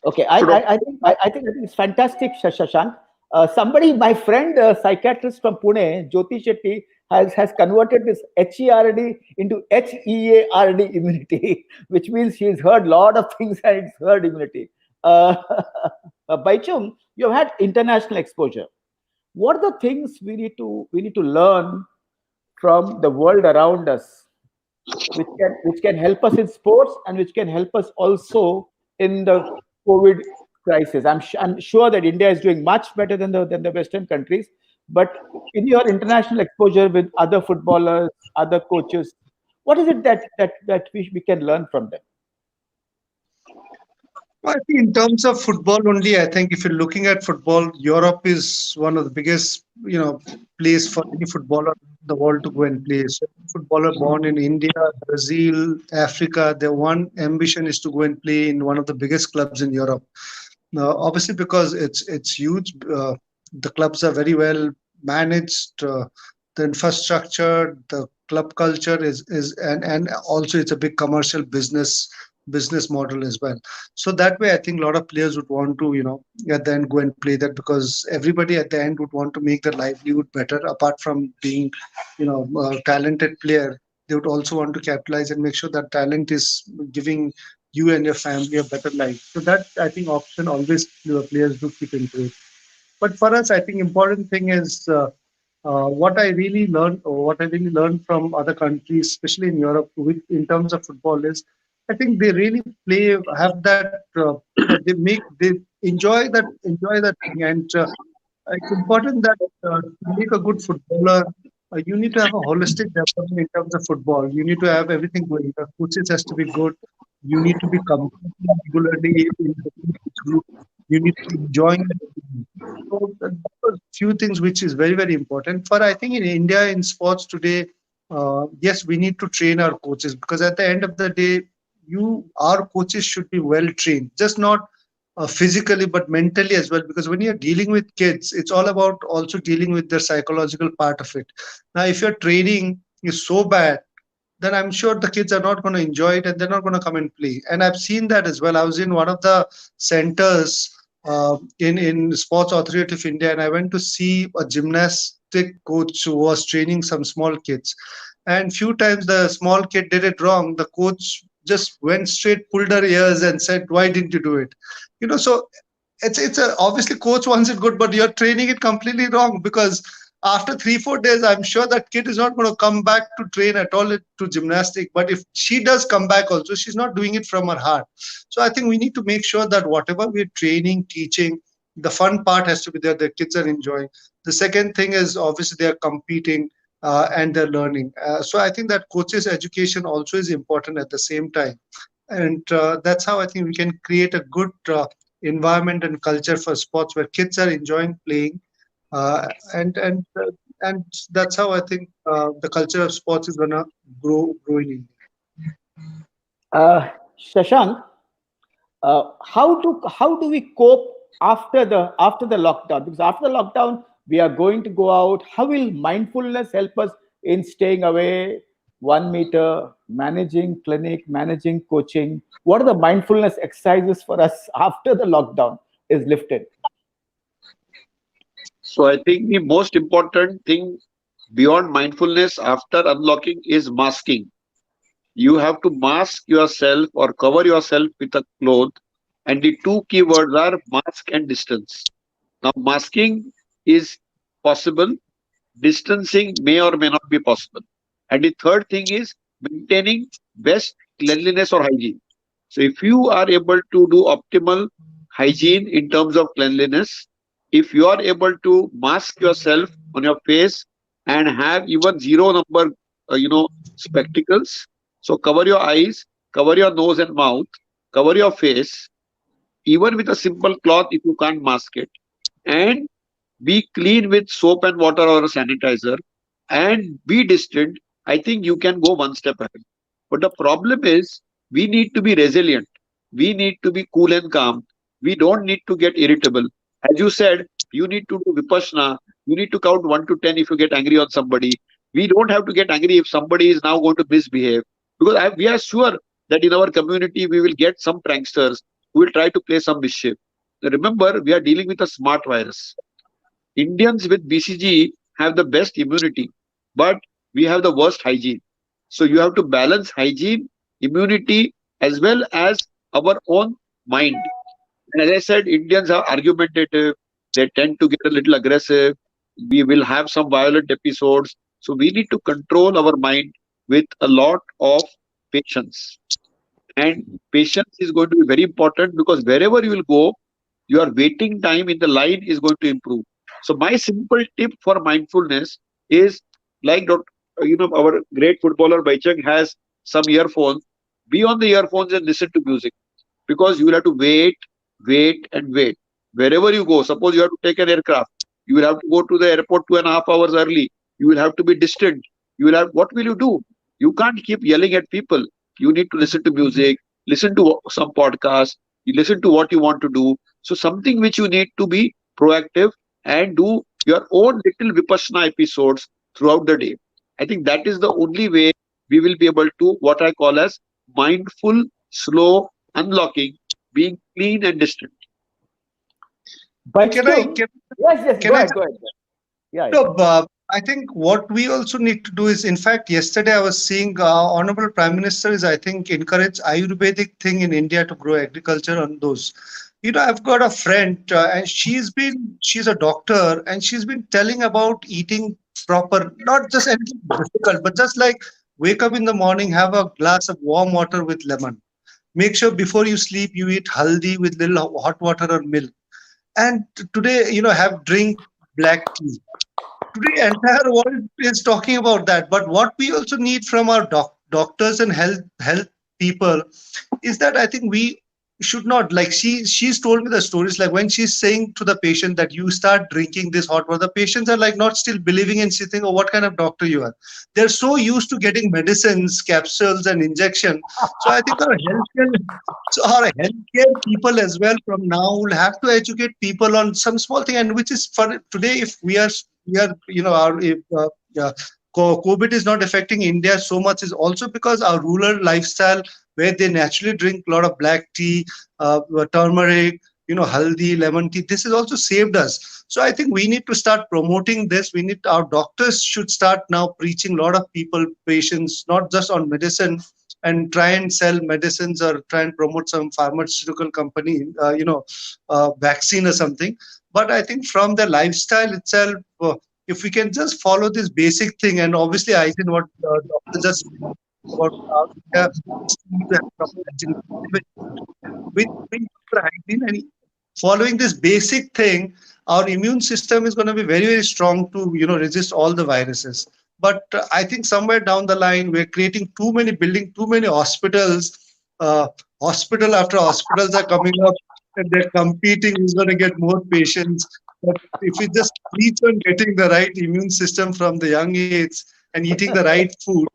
Speaker 2: Okay,
Speaker 5: So
Speaker 2: I think it's fantastic, Shashank. Somebody, my friend, psychiatrist from Pune, Jyoti Shetty, has converted this HERD into HEARD immunity, which means she's heard a lot of things and it's herd immunity. Bhaichung, you've had international exposure. What are the things we need to learn from the world around us, which can help us in sports and which can help us also in the COVID crisis? I'm sure that India is doing much better than the Western countries, but in your international exposure with other footballers, other coaches, what is it that we can learn from them?
Speaker 4: I think in terms of football only, I think if you're looking at football, Europe is one of the biggest, place for any footballer in the world to go and play. So, footballer born in India, Brazil, Africa, their one ambition is to go and play in one of the biggest clubs in Europe. Now, obviously, because it's huge, the clubs are very well managed. The infrastructure, the club culture is and also it's a big commercial business model as well. So that way, I think a lot of players would want to, at the end go and play that because everybody at the end would want to make their livelihood better. Apart from being, a talented player, they would also want to capitalize and make sure that talent is giving you and your family a better life. So that I think option always players do keep into it. But for us, I think important thing is what I really learned from other countries, especially in Europe, in terms of football, is I think they really have that, they enjoy that thing, and it's important that to make a good footballer, you need to have a holistic development in terms of football. You need to have everything going. The coaches has to be good. You need to be competing regularly in the group. You need to be enjoying the game. So that was few things which is very very important. For I think in India in sports today, yes, we need to train our coaches because at the end of the day, our coaches should be well trained, just not physically but mentally as well, because when you're dealing with kids, it's all about also dealing with their psychological part of it. Now if your training is so bad, then I'm sure the kids are not going to enjoy it and they're not going to come and play. And I've seen that as well. I was in one of the centers in Sports Authority of India, and I went to see a gymnastic coach who was training some small kids. And few times the small kid did it wrong. The coach just went straight, pulled her ears and said, why didn't you do it? So obviously coach wants it good, but you're training it completely wrong, because after 3-4 days, I'm sure that kid is not going to come back to train at all to gymnastic. But if she does come back also, she's not doing it from her heart. So I think we need to make sure that whatever we're training, teaching, the fun part has to be there. The kids are enjoying. The second thing is obviously they're competing and they're learning. So I think that coaches' education also is important at the same time. And that's how I think we can create a good environment and culture for sports where kids are enjoying playing, uh, and and uh, and that's how I think the culture of sports is gonna grow in India.
Speaker 2: Shashank, how do we cope after the lockdown? Because after the lockdown, we are going to go out. How will mindfulness help us in staying away 1 meter, managing clinic, managing coaching? What are the mindfulness exercises for us after the lockdown is lifted?
Speaker 5: So I think the most important thing beyond mindfulness after unlocking is masking. You have to mask yourself or cover yourself with a cloth, and the two keywords are mask and distance. Now, masking is possible, distancing may or may not be possible. And the third thing is maintaining best cleanliness or hygiene. So, if you are able to do optimal hygiene in terms of cleanliness, if you are able to mask yourself on your face and have even zero number, spectacles, so cover your eyes, cover your nose and mouth, cover your face, even with a simple cloth if you can't mask it, and be clean with soap and water or a sanitizer, and be distant, I think you can go one step ahead. But the problem is we need to be resilient. We need to be cool and calm. We don't need to get irritable. As you said, you need to do vipassana. You need to count 1 to 10 if you get angry on somebody. We don't have to get angry if somebody is now going to misbehave. Because we are sure that in our community we will get some pranksters who will try to play some mischief. Remember, we are dealing with a smart virus. Indians with BCG have the best immunity, but we have the worst hygiene. So you have to balance hygiene, immunity, as well as our own mind. And as I said, Indians are argumentative. They tend to get a little aggressive. We will have some violent episodes. So we need to control our mind with a lot of patience. And patience is going to be very important, because wherever you will go, your waiting time in the line is going to improve. So my simple tip for mindfulness is, like our great footballer Bhaichung has some earphones. Be on the earphones and listen to music, because you will have to wait, wait, and wait. Wherever you go, suppose you have to take an aircraft, you will have to go to the airport 2.5 hours early. You will have to be distant. You will have, what will you do? You can't keep yelling at people. You need to listen to music, listen to some podcast, you listen to what you want to do. So something which you need to be proactive and do your own little vipassana episodes throughout the day. I think that is the only way we will be able to, what I call as mindful, slow unlocking, being clean and distant.
Speaker 4: Can I
Speaker 2: Bhaichung,
Speaker 4: can,
Speaker 2: yes,
Speaker 4: can I
Speaker 2: go ahead. Yeah, yeah.
Speaker 4: No, I think what we also need to do is, in fact, yesterday I was seeing Honorable Prime Minister is, I think, encourage Ayurvedic thing in India to grow agriculture on those. I've got a friend and she's a doctor and she's been telling about eating proper, not just anything difficult, but just like wake up in the morning, have a glass of warm water with lemon. Make sure before you sleep, you eat haldi with little hot water or milk. And today, have drink black tea. Today entire world is talking about that, but what we also need from our doctors and health people is that I think we should not, like, she's told me the stories, like when she's saying to the patient that you start drinking this hot water, the patients are like not still believing, and she think, oh, what kind of doctor you are. They're so used to getting medicines, capsules and injection. So I think our healthcare people as well from now will have to educate people on some small thing, and which is for today. If we are our if, yeah, COVID is not affecting India so much is also because our rural lifestyle, where they naturally drink a lot of black tea, turmeric, haldi, lemon tea. This has also saved us. So I think we need to start promoting this. Our doctors should start now preaching a lot of people, patients, not just on medicine, and try and sell medicines or try and promote some pharmaceutical company, vaccine or something. But I think from the lifestyle itself, if we can just follow this basic thing, and obviously hygiene, what doctor just about India seems to have proper hygiene, very good. With proper hygiene and following this basic thing, our immune system is going to be very, very strong to resist all the viruses. But I think somewhere down the line, we're creating building too many hospitals. Uh, Hospital after hospitals are coming up, and they're competing who's going to get more patients. But if we just reach on getting the right immune system from the young age and eating the right food,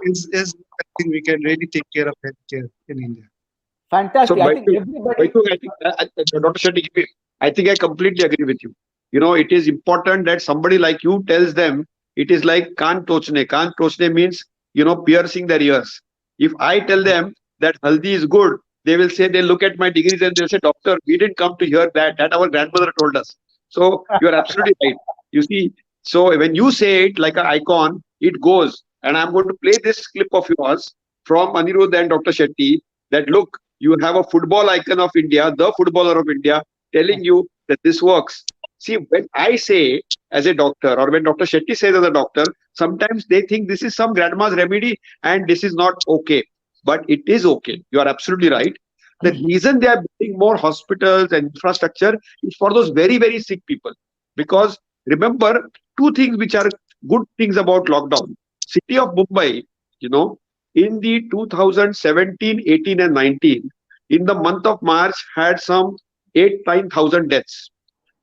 Speaker 4: is I think we can really take care of healthcare in India.
Speaker 5: So,
Speaker 2: Fantastic. I think everybody.
Speaker 5: Bhaichung, I think, Dr. Shetty, I think I completely agree with you. It is important that somebody like you tells them it is like kan tochne. Kan tochne means, piercing their ears. If I tell them that haldi is good, they will say, they look at my degrees and they'll say, doctor, we didn't come to hear that. That our grandmother told us. So you're absolutely right. You see, so when you say it like an icon, it goes. And I'm going to play this clip of yours from Anirudh and Dr. Shetty that look, you have a football icon of India, the footballer of India, telling you that this works. See, when I say as a doctor, or when Dr. Shetty says as a doctor, sometimes they think this is some grandma's remedy and this is not okay. But it is okay. You are absolutely right. The reason they are building more hospitals and infrastructure is for those very, very sick people. Because remember, two things which are good things about lockdown. City of Mumbai, you know, in the 2017, 18 and 19, in the month of March had some 8-9,000 deaths.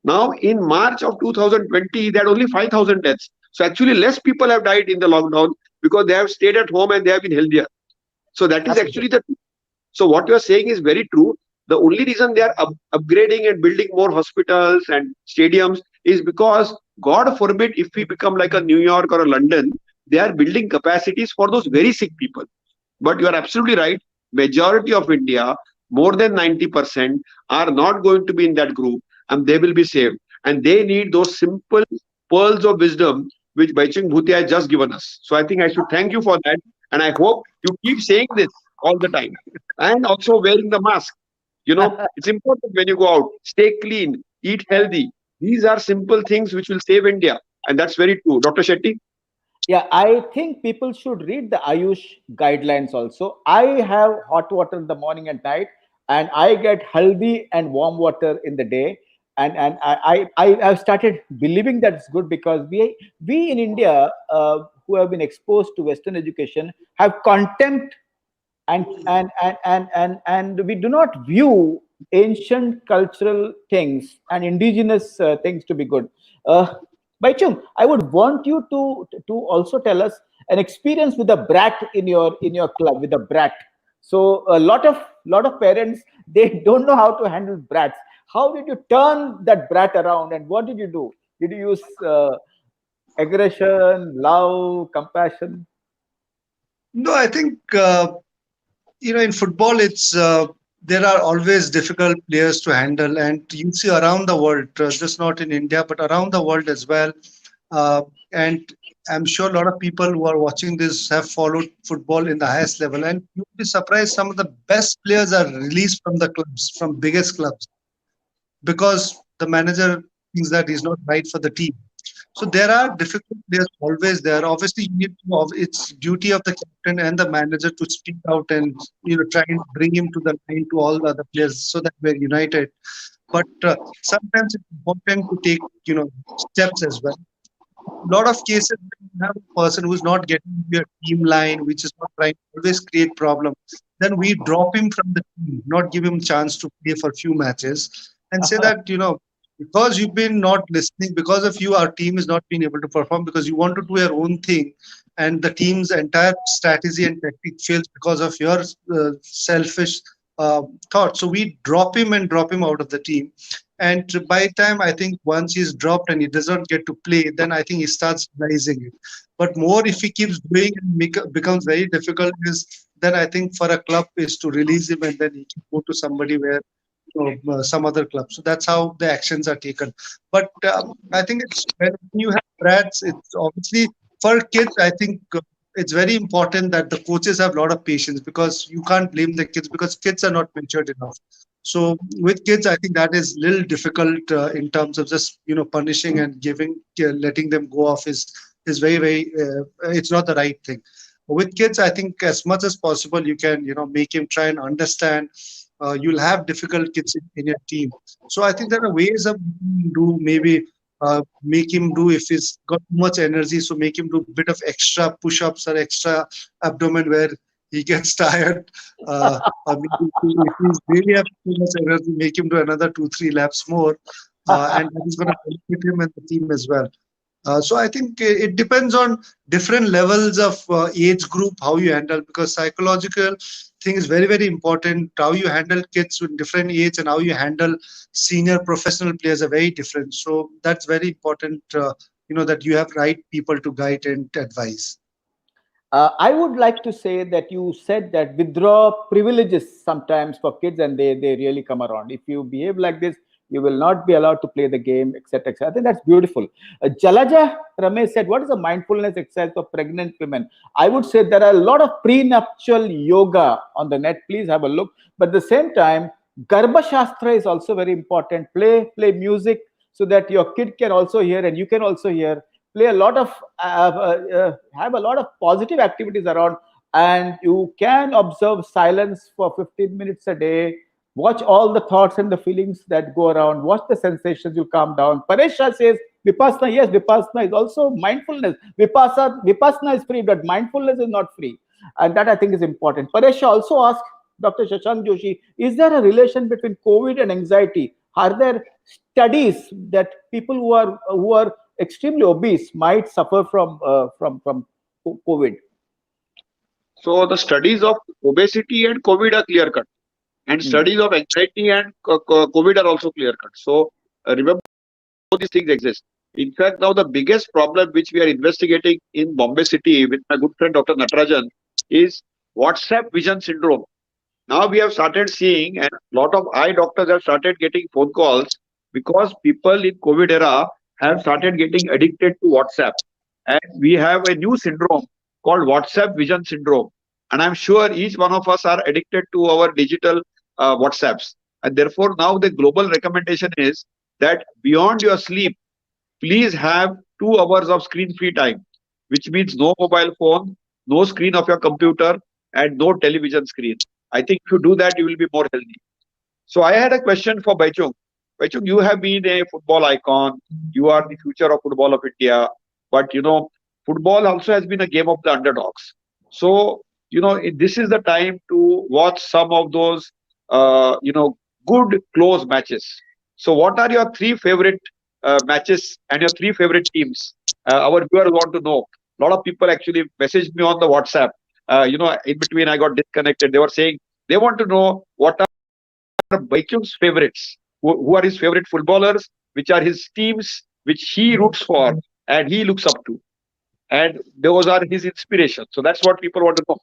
Speaker 5: Now in March of 2020, they had only 5,000 deaths. So actually less people have died in the lockdown because they have stayed at home and they have been healthier. So that is actually the. So what you are saying is very true. The only reason they are upgrading and building more hospitals and stadiums is because, God forbid, if we become like a New York or a London, they are building capacities for those very sick people. But you are absolutely right. Majority of India, more than 90%, are not going to be in that group, and they will be saved. And they need those simple pearls of wisdom which Bhaichung Bhutia has just given us. So I think I should thank you for that. And I hope you keep saying this all the time. And also wearing the mask. It's important when you go out. Stay clean, eat healthy. These are simple things which will save India. And that's very true. Dr. Shetty?
Speaker 2: Yeah, I think people should read the Ayush guidelines also. I have hot water in the morning and night, and I get healthy and warm water in the day. And I have started believing that it's good because we in India who have been exposed to Western education have contempt and we do not view ancient cultural things and indigenous things to be good. Uh, Baichung, I would want you to also tell us an experience with a brat in your club with a brat. So a lot of parents they don't know how to handle brats. How did you turn that brat around, and what did you do? Did you use aggression, love, compassion?
Speaker 4: No, I think in football, it's there are always difficult players to handle, and you see around the world, just not in India, but around the world as well. And I'm sure a lot of people who are watching this have followed football in the highest level, and you'll be surprised some of the best players are released from the clubs, from biggest clubs, because the manager thinks that he's not right for the team. So there are difficult players always there. Obviously, you need to, it's duty of the captain and the manager to speak out and try and bring him to the line to all the other players so that we're united. But sometimes it's important to take steps as well. A lot of cases when you have a person who's not getting your team line, which is not trying to always create problems, then we drop him from the team, not give him chance to play for a few matches, and say that because you've been not listening, because of you, our team is not being able to perform because you want to do your own thing, and the team's entire strategy and tactic fails because of your selfish thoughts. So we drop him out of the team, and by the time I think once he's dropped and he does not get to play, then I think he starts realizing it. But more if he keeps doing and becomes very difficult, is then I think for a club is to release him and then he can go to somebody where some other club. So that's how the actions are taken. But I think it's when you have brats, it's obviously for kids. I think it's very important that the coaches have a lot of patience, because you can't blame the kids, because kids are not matured enough. So with kids, I think that is little difficult in terms of just punishing and letting them go off is very it's not the right thing. With kids, I think as much as possible you can make him try and understand. You'll have difficult kids in your team, so I think there are ways of do maybe make him do, if he's got too much energy, so make him do a bit of extra push-ups or extra abdomen where he gets tired. Or maybe if he's really have too much energy, make him do another 2-3 laps more, and that is going to benefit him and the team as well. So I think it depends on different levels of age group how you handle, because psychological thing is very important. How you handle kids with different age and how you handle senior professional players are very different. So that's very important. That you have right people to guide and advise.
Speaker 2: I would like to say that you said that withdraw privileges sometimes for kids, and they really come around. If you behave like this, you will not be allowed to play the game, etc. etc. I think that's beautiful. Jalaja Ramesh said, what is a mindfulness exercise for pregnant women? I would say there are a lot of prenuptial yoga on the net. Please have a look. But at the same time, Garbha Shastra is also very important. Play music so that your kid can also hear and you can also hear. Play a lot of have a lot of positive activities around, and you can observe silence for 15 minutes a day. Watch all the thoughts and the feelings that go around. Watch the sensations, you calm down. Paresh Shah says vipassana. Yes, vipassana is also mindfulness. Vipassana is free, but mindfulness is not free, and that I think is important. Paresh Shah also asked Dr. Shashank Joshi, is there a relation between COVID and anxiety? Are there studies that people who are extremely obese might suffer from COVID?
Speaker 5: So the studies of obesity and COVID are clear cut, and
Speaker 2: Hmm.
Speaker 5: studies of anxiety and COVID are also clear cut. So remember, both these things exist. In fact, now the biggest problem which we are investigating in Bombay City with my good friend Dr. Natarajan is WhatsApp vision syndrome. Now we have started seeing, and a lot of eye doctors have started getting phone calls because people in COVID era have started getting addicted to WhatsApp. And we have a new syndrome called WhatsApp vision syndrome. And I'm sure each one of us are addicted to our digital WhatsApps. And therefore, now the global recommendation is that beyond your sleep, please have 2 hours of screen free time, which means no mobile phone, no screen of your computer, and no television screen. I think if you do that, you will be more healthy. So I had a question for Bhaichung. Bhaichung, you have been a football icon. You are the future of football of India. But football also has been a game of the underdogs. So this is the time to watch some of those good close matches. So what are your three favorite matches and your three favorite teams? Our viewers want to know. A lot of people actually messaged me on the WhatsApp. In between I got disconnected. They were saying they want to know what are Baichung's favorites, who are his favorite footballers, which are his teams, which he roots for and he looks up to. And those are his inspirations. So that's what people want to know.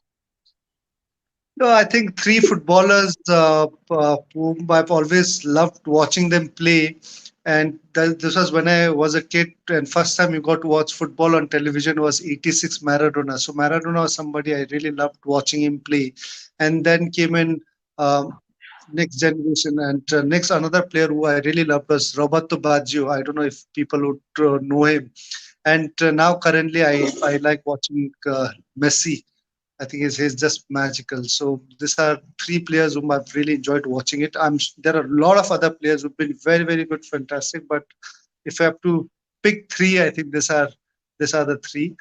Speaker 4: No, I think three footballers whom I've always loved watching them play. And this was when I was a kid, and first time you got to watch football on television was '86 Maradona. So Maradona was somebody I really loved watching him play. And then came in next generation, and next another player who I really loved was Roberto Baggio. I don't know if people would know him. And now currently I like watching Messi. I think he's just magical. So these are three players whom I've really enjoyed watching it. There are a lot of other players who've been very good, fantastic. But if I have to pick three, I think these are the three.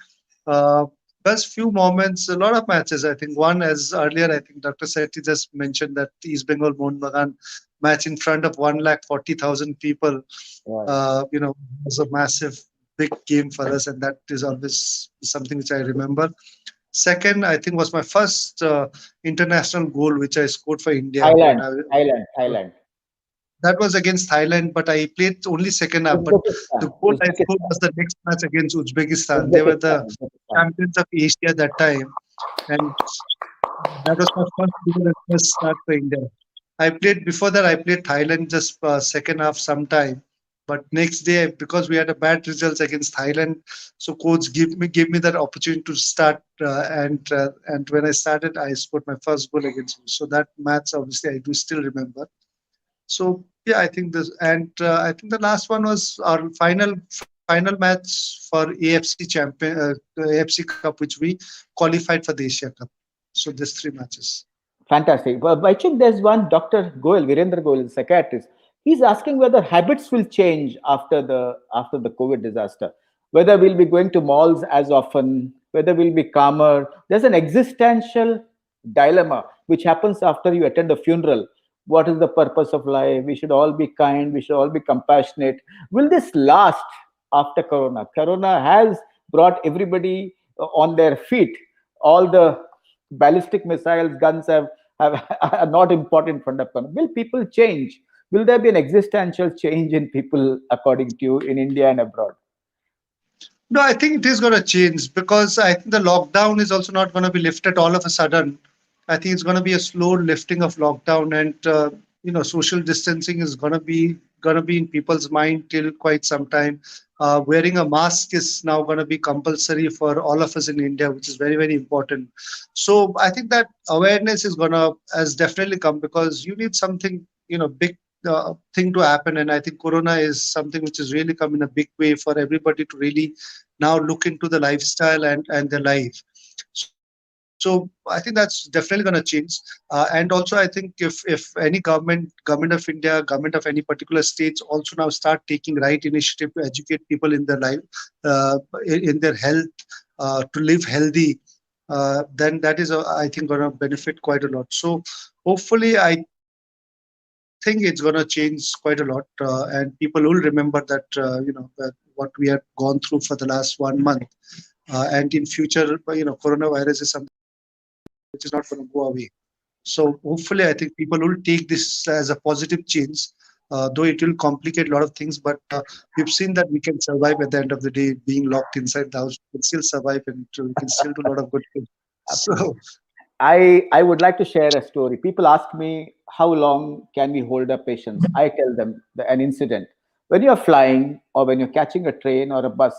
Speaker 4: Uh, Best few moments, a lot of matches. I think one, as earlier, I think Dr. Shetty just mentioned that East Bengal Mohun Bagan match in front of 140,000 people.
Speaker 2: Right.
Speaker 4: Was a massive, big game for us, and that is always something which I remember. Second, I think was my first international goal, which I scored for India.
Speaker 2: Thailand, Thailand.
Speaker 4: That was against Thailand, but I played only second half. But the
Speaker 2: Uzbekistan,
Speaker 4: goal I scored
Speaker 2: Uzbekistan,
Speaker 4: was the next match against Uzbekistan. They were
Speaker 2: Uzbekistan,
Speaker 4: the
Speaker 2: Uzbekistan.
Speaker 4: champions of Asia at that time, and that was my first goal and first start for India. I played before that. I played Thailand just second half sometime. But next day, because we had a bad results against Thailand, so coach gave me that opportunity to start. And when I started, I scored my first goal against him. So that match, obviously, I do still remember. So yeah, I think this, and I think the last one was our final match for AFC champion, AFC Cup, which we qualified for the Asia Cup. So these three matches.
Speaker 2: Fantastic. But Bhaichung, there's one Dr. Goel, Virendra Goel, psychiatrist. He's asking whether habits will change after the COVID disaster. Whether we'll be going to malls as often, whether we'll be calmer. There's an existential dilemma which happens after you attend a funeral. What is the purpose of life? We should all be kind. We should all be compassionate. Will this last after Corona? Corona has brought everybody on their feet. All the ballistic missiles, guns are not important in front of them. Will people change? Will there be an existential change in people, according to you, in India and abroad?
Speaker 4: No, I think it is going to change because I think the lockdown is also not going to be lifted all of a sudden. I think it's going to be a slow lifting of lockdown, and social distancing is going to be in people's mind till quite some time. Wearing a mask is now going to be compulsory for all of us in India, which is very, very important. So I think that awareness is going to has definitely come because you need something big thing to happen, and I think Corona is something which has really come in a big way for everybody to really now look into the lifestyle and their life. So I think that's definitely going to change. And also, I think if any government of India, government of any particular states also now start taking right initiative to educate people in their life, in their health, to live healthy, then that is, I think, going to benefit quite a lot. So hopefully, I think it's going to change quite a lot, and people will remember that what we have gone through for the last 1 month. And in future, coronavirus is something which is not going to go away. So hopefully, I think people will take this as a positive change, though it will complicate a lot of things. But we've seen that we can survive at the end of the day, being locked inside the house. We can still survive, and we can still do a lot of good things. So
Speaker 2: I would like to share a story. People ask me, how long can we hold our patience? I tell them an incident. When you're flying or when you're catching a train or a bus,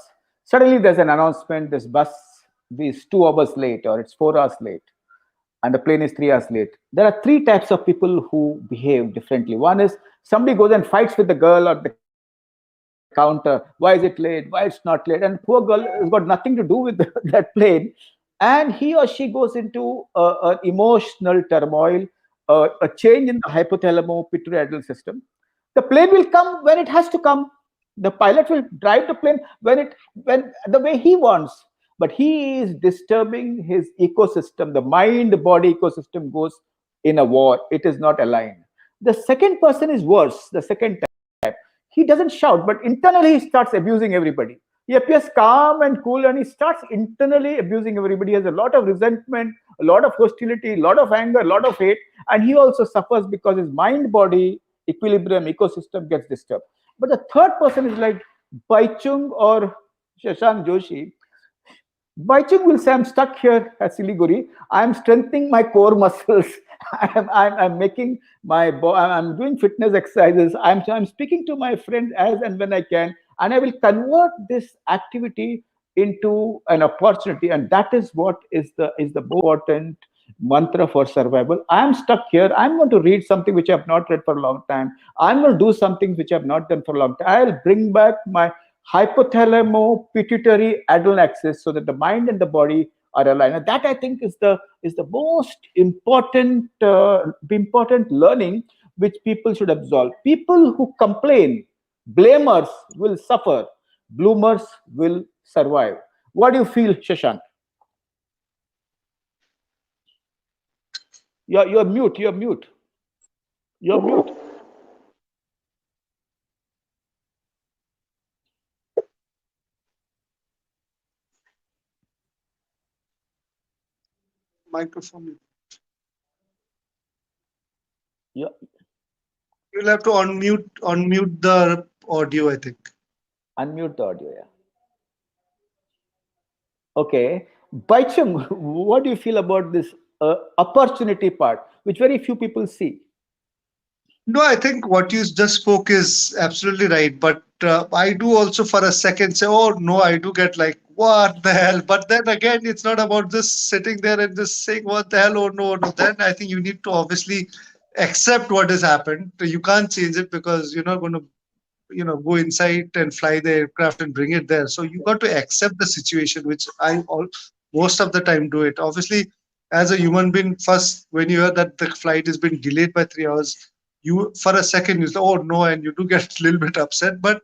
Speaker 2: suddenly there's an announcement, this bus is 2 hours late or it's 4 hours late and the plane is 3 hours late. There are three types of people who behave differently. One is somebody goes and fights with the girl at the counter. Why is it late? Why it's not late? And poor girl has got nothing to do with that plane. And he or she goes into an emotional turmoil, a change in the hypothalamo pituitary adrenal system. The plane will come when it has to come. The pilot will drive the plane when the way he wants, but he is disturbing his ecosystem. The mind body ecosystem goes in a war. It is not aligned. The second person is worse. The second type, he doesn't shout, but internally he starts abusing everybody. He appears calm and cool, and he starts internally abusing everybody. He has a lot of resentment, a lot of hostility, a lot of anger, a lot of hate, and he also suffers because his mind body equilibrium ecosystem gets disturbed. But the third person is like Bhaichung or Shashank Joshi. Bhaichung will say, I'm stuck here at Siliguri. I'm strengthening my core muscles. I'm making I'm doing fitness exercises. I'm speaking to my friends as and when I can. And I will convert this activity into an opportunity. And that is what is the important mantra for survival. I'm stuck here. I'm going to read something which I've not read for a long time. I'm going to do something which I've not done for a long time. I'll bring back my hypothalamo pituitary adrenal axis so that the mind and the body are aligned. And that, I think, is the most important learning which people should absorb. People who complain, blamers will suffer, bloomers will survive. What do you feel, Shashank? You're mute. You're mute. You're mute.
Speaker 4: microphone.
Speaker 2: Yeah.
Speaker 4: You'll have to unmute the audio, I think.
Speaker 2: Unmute the audio. Yeah. Okay. Baichung, what do you feel about this opportunity part, which very few people see?
Speaker 4: No, I think what you just spoke is absolutely right. But I do also for a second say, oh no, I do get like, what the hell? But then again, it's not about just sitting there and just saying, what the hell? Oh no, no. Then I think you need to obviously accept what has happened. You can't change it because you're not going to, go inside and fly the aircraft and bring it there. So you got to accept the situation, which most of the time do it. Obviously, as a human being, first when you hear that the flight has been delayed by 3 hours, you for a second you say, oh no, and you do get a little bit upset. But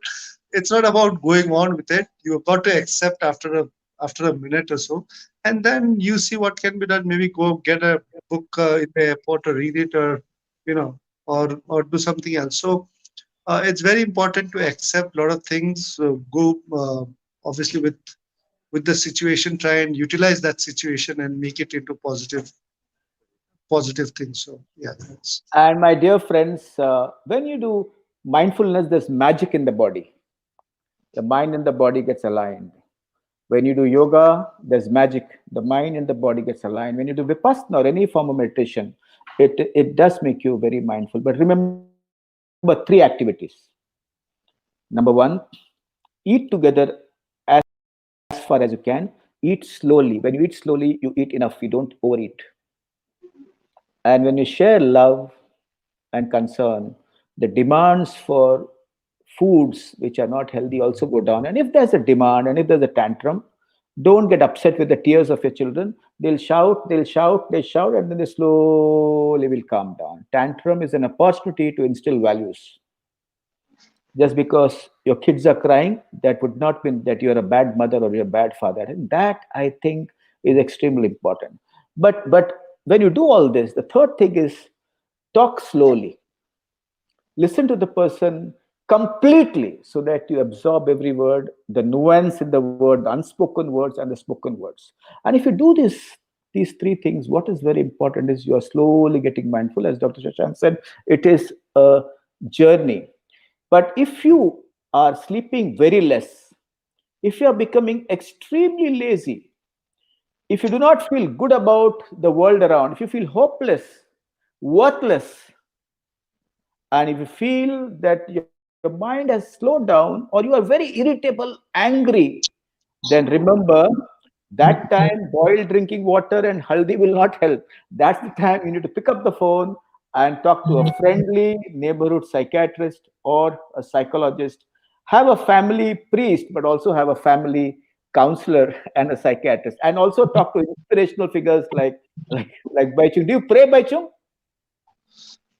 Speaker 4: it's not about going on with it. You've got to accept after a minute or so, and then you see what can be done. Maybe go get a book in the airport or read it, or you know, or do something else. So it's very important to accept a lot of things. Go obviously with the situation, try and utilize that situation and make it into positive things. So yeah, that's
Speaker 2: And my dear friends, when you do mindfulness, there's magic in the body. The mind and the body gets aligned. When you do yoga, there's magic. The mind and the body gets aligned. When you do vipassana or any form of meditation, it does make you very mindful. But remember three activities. Number one, eat together as far as you can. Eat slowly. When you eat slowly, you eat enough. You don't overeat. And when you share love and concern, the demands for foods which are not healthy also go down. And if there's a demand and if there's a tantrum, don't get upset with the tears of your children. They'll shout, and then they slowly will calm down. Tantrum is an opportunity to instill values. Just because your kids are crying, that would not mean that you're a bad mother or you're a bad father. And that, I think, is extremely important. But when you do all this, the third thing is talk slowly. Listen to the person completely so that you absorb every word, the nuance in the word, the unspoken words and the spoken words. And if you do these three things, what is very important is you are slowly getting mindful. As Dr. Shashank said, it is a journey. But if you are sleeping very less, if you are becoming extremely lazy, if you do not feel good about the world around, if you feel hopeless, worthless, and if you feel that your mind has slowed down or you are very irritable, angry, then remember that time boiled drinking water and haldi will not help. That's the time you need to pick up the phone and talk to a friendly neighborhood psychiatrist or a psychologist. Have a family priest, but also have a family counselor and a psychiatrist. And also talk to inspirational figures like Bhaichung. Do you pray, Bhaichung?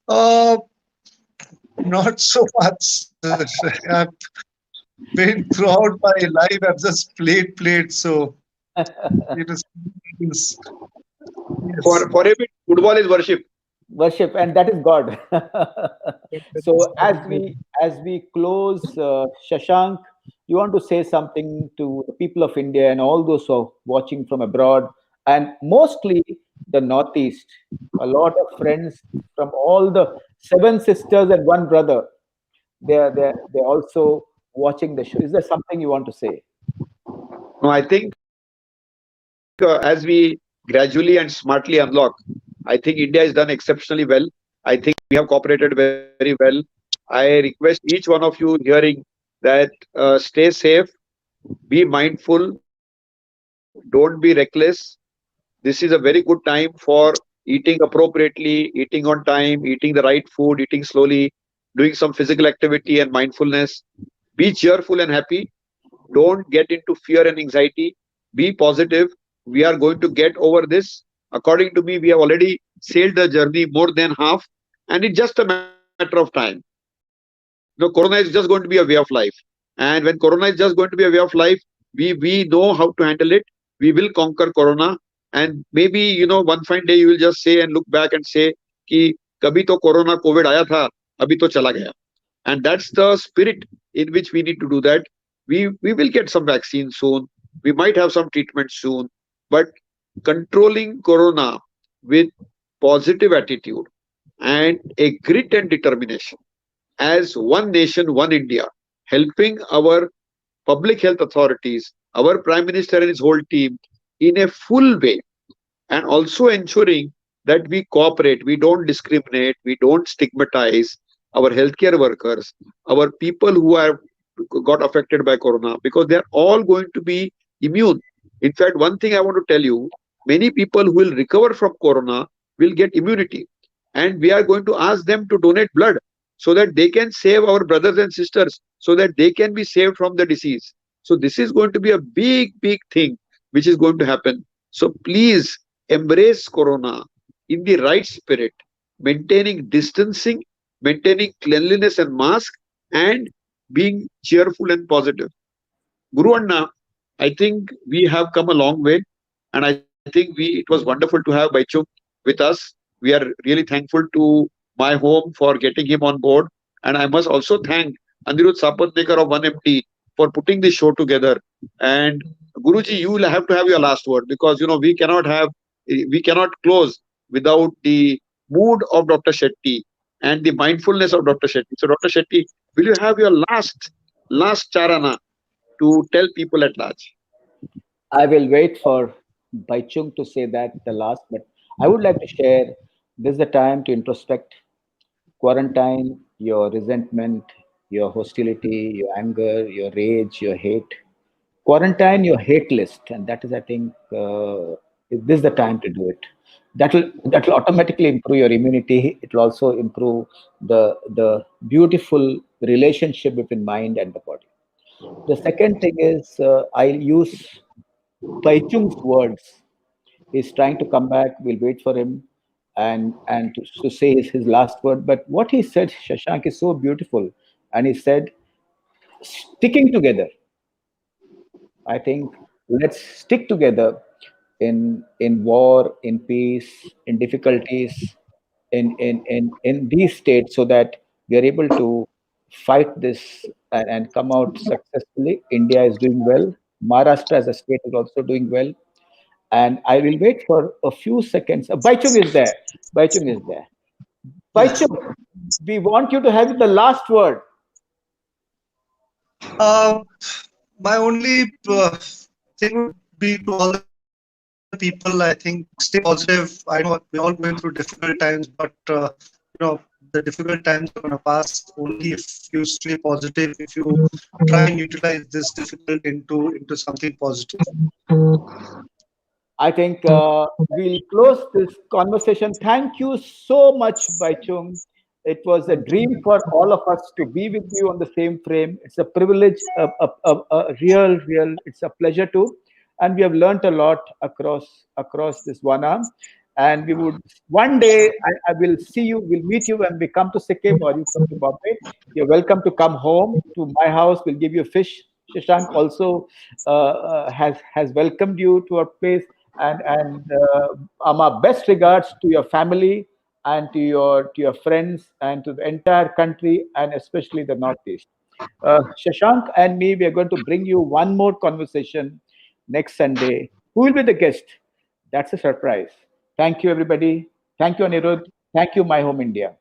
Speaker 4: uh, not so much. I've been throughout my life. I've just played. So it is yes.
Speaker 5: For a bit, football is worship.
Speaker 2: Worship, and that is God. So as we close, Shashank, you want to say something to the people of India and all those who are watching from abroad, and mostly the Northeast. A lot of friends from all the seven sisters and one brother. They're also watching the show. Is there something you want to say?
Speaker 5: No, I think as we gradually and smartly unlock, I think India has done exceptionally well. I think we have cooperated very well. I request each one of you hearing that stay safe, be mindful, don't be reckless. This is a very good time for eating appropriately, eating on time, eating the right food, eating slowly, doing some physical activity and mindfulness. Be cheerful and happy. Don't get into fear and anxiety. Be positive. We are going to get over this. According to me, we have already sailed the journey more than half, and it's just a matter of time. Corona is just going to be a way of life. And when Corona is just going to be a way of life, we know how to handle it. We will conquer Corona. And maybe, one fine day you will just say and look back and say, कि कभी तो Corona, COVID आया था, अभी तो चला गया. And that's the spirit in which we need to do that. We will get some vaccine soon. We might have some treatment soon. But controlling Corona with positive attitude and a grit and determination as one nation, one India, helping our public health authorities, our Prime Minister and his whole team in a full way, and also ensuring that we cooperate, we don't discriminate, we don't stigmatize our healthcare workers, our people who have got affected by corona, because they are all going to be immune. In fact, one thing I want to tell you, many people who will recover from corona will get immunity, and we are going to ask them to donate blood so that they can save our brothers and sisters, so that they can be saved from the disease. So this is going to be a big thing which is going to happen. So please embrace corona in the right spirit, maintaining distancing, maintaining cleanliness and mask, and being cheerful and positive. Guru Anna, I think we have come a long way, and I think it was wonderful to have Bhaichung with us. We are really thankful to my home for getting him on board, and I must also thank Anirudh Sapatnekar of 1MD for putting this show together. And Guruji, you will have to have your last word, because we cannot close without the mood of Dr. Shetty and the mindfulness of Dr. Shetty. So, Dr. Shetty, will you have your last charana to tell people at large?
Speaker 2: I will wait for Bhaichung to say that the last, but I would like to share this is the time to introspect, quarantine your resentment, your hostility, your anger, your rage, your hate. Quarantine your hate list, and that is, I think, this is the time to do it. That will automatically improve your immunity. It will also improve the beautiful relationship between mind and the body. The second thing is I'll use Baichung's words. He's trying to come back. We'll wait for him and to say his last word. But what he said, Shashank, is so beautiful. And he said, sticking together. I think let's stick together in war, in peace, in difficulties, in these states, so that we are able to fight this and come out successfully. India is doing well. Maharashtra as a state is also doing well. And I will wait for a few seconds. Baichung is there. Baichung is there.
Speaker 4: Yes.
Speaker 2: Baichung, we want you to have the last word.
Speaker 4: Uh, my only thing would be to all the people, I think, stay positive. I know we're all going through difficult times, but the difficult times are going to pass only if you stay positive, if you try and utilize this difficult into something positive.
Speaker 2: I think we'll close this conversation. Thank you so much, Baichung. It was a dream for all of us to be with you on the same frame. It's a privilege, a real. It's a pleasure too, and we have learnt a lot across this one arm. And we would one day I will see you. We'll meet you when we come to Sikkim or you come to Bombay. You're welcome to come home to my house. We'll give you fish. Shashank also has welcomed you to our place, and my best regards to your family and to your friends and to the entire country and especially the Northeast. Shashank and me, we are going to bring you one more conversation next Sunday. Who will be the guest? That's a surprise. Thank you, everybody. Thank you, Anirudh. Thank you, My Home India.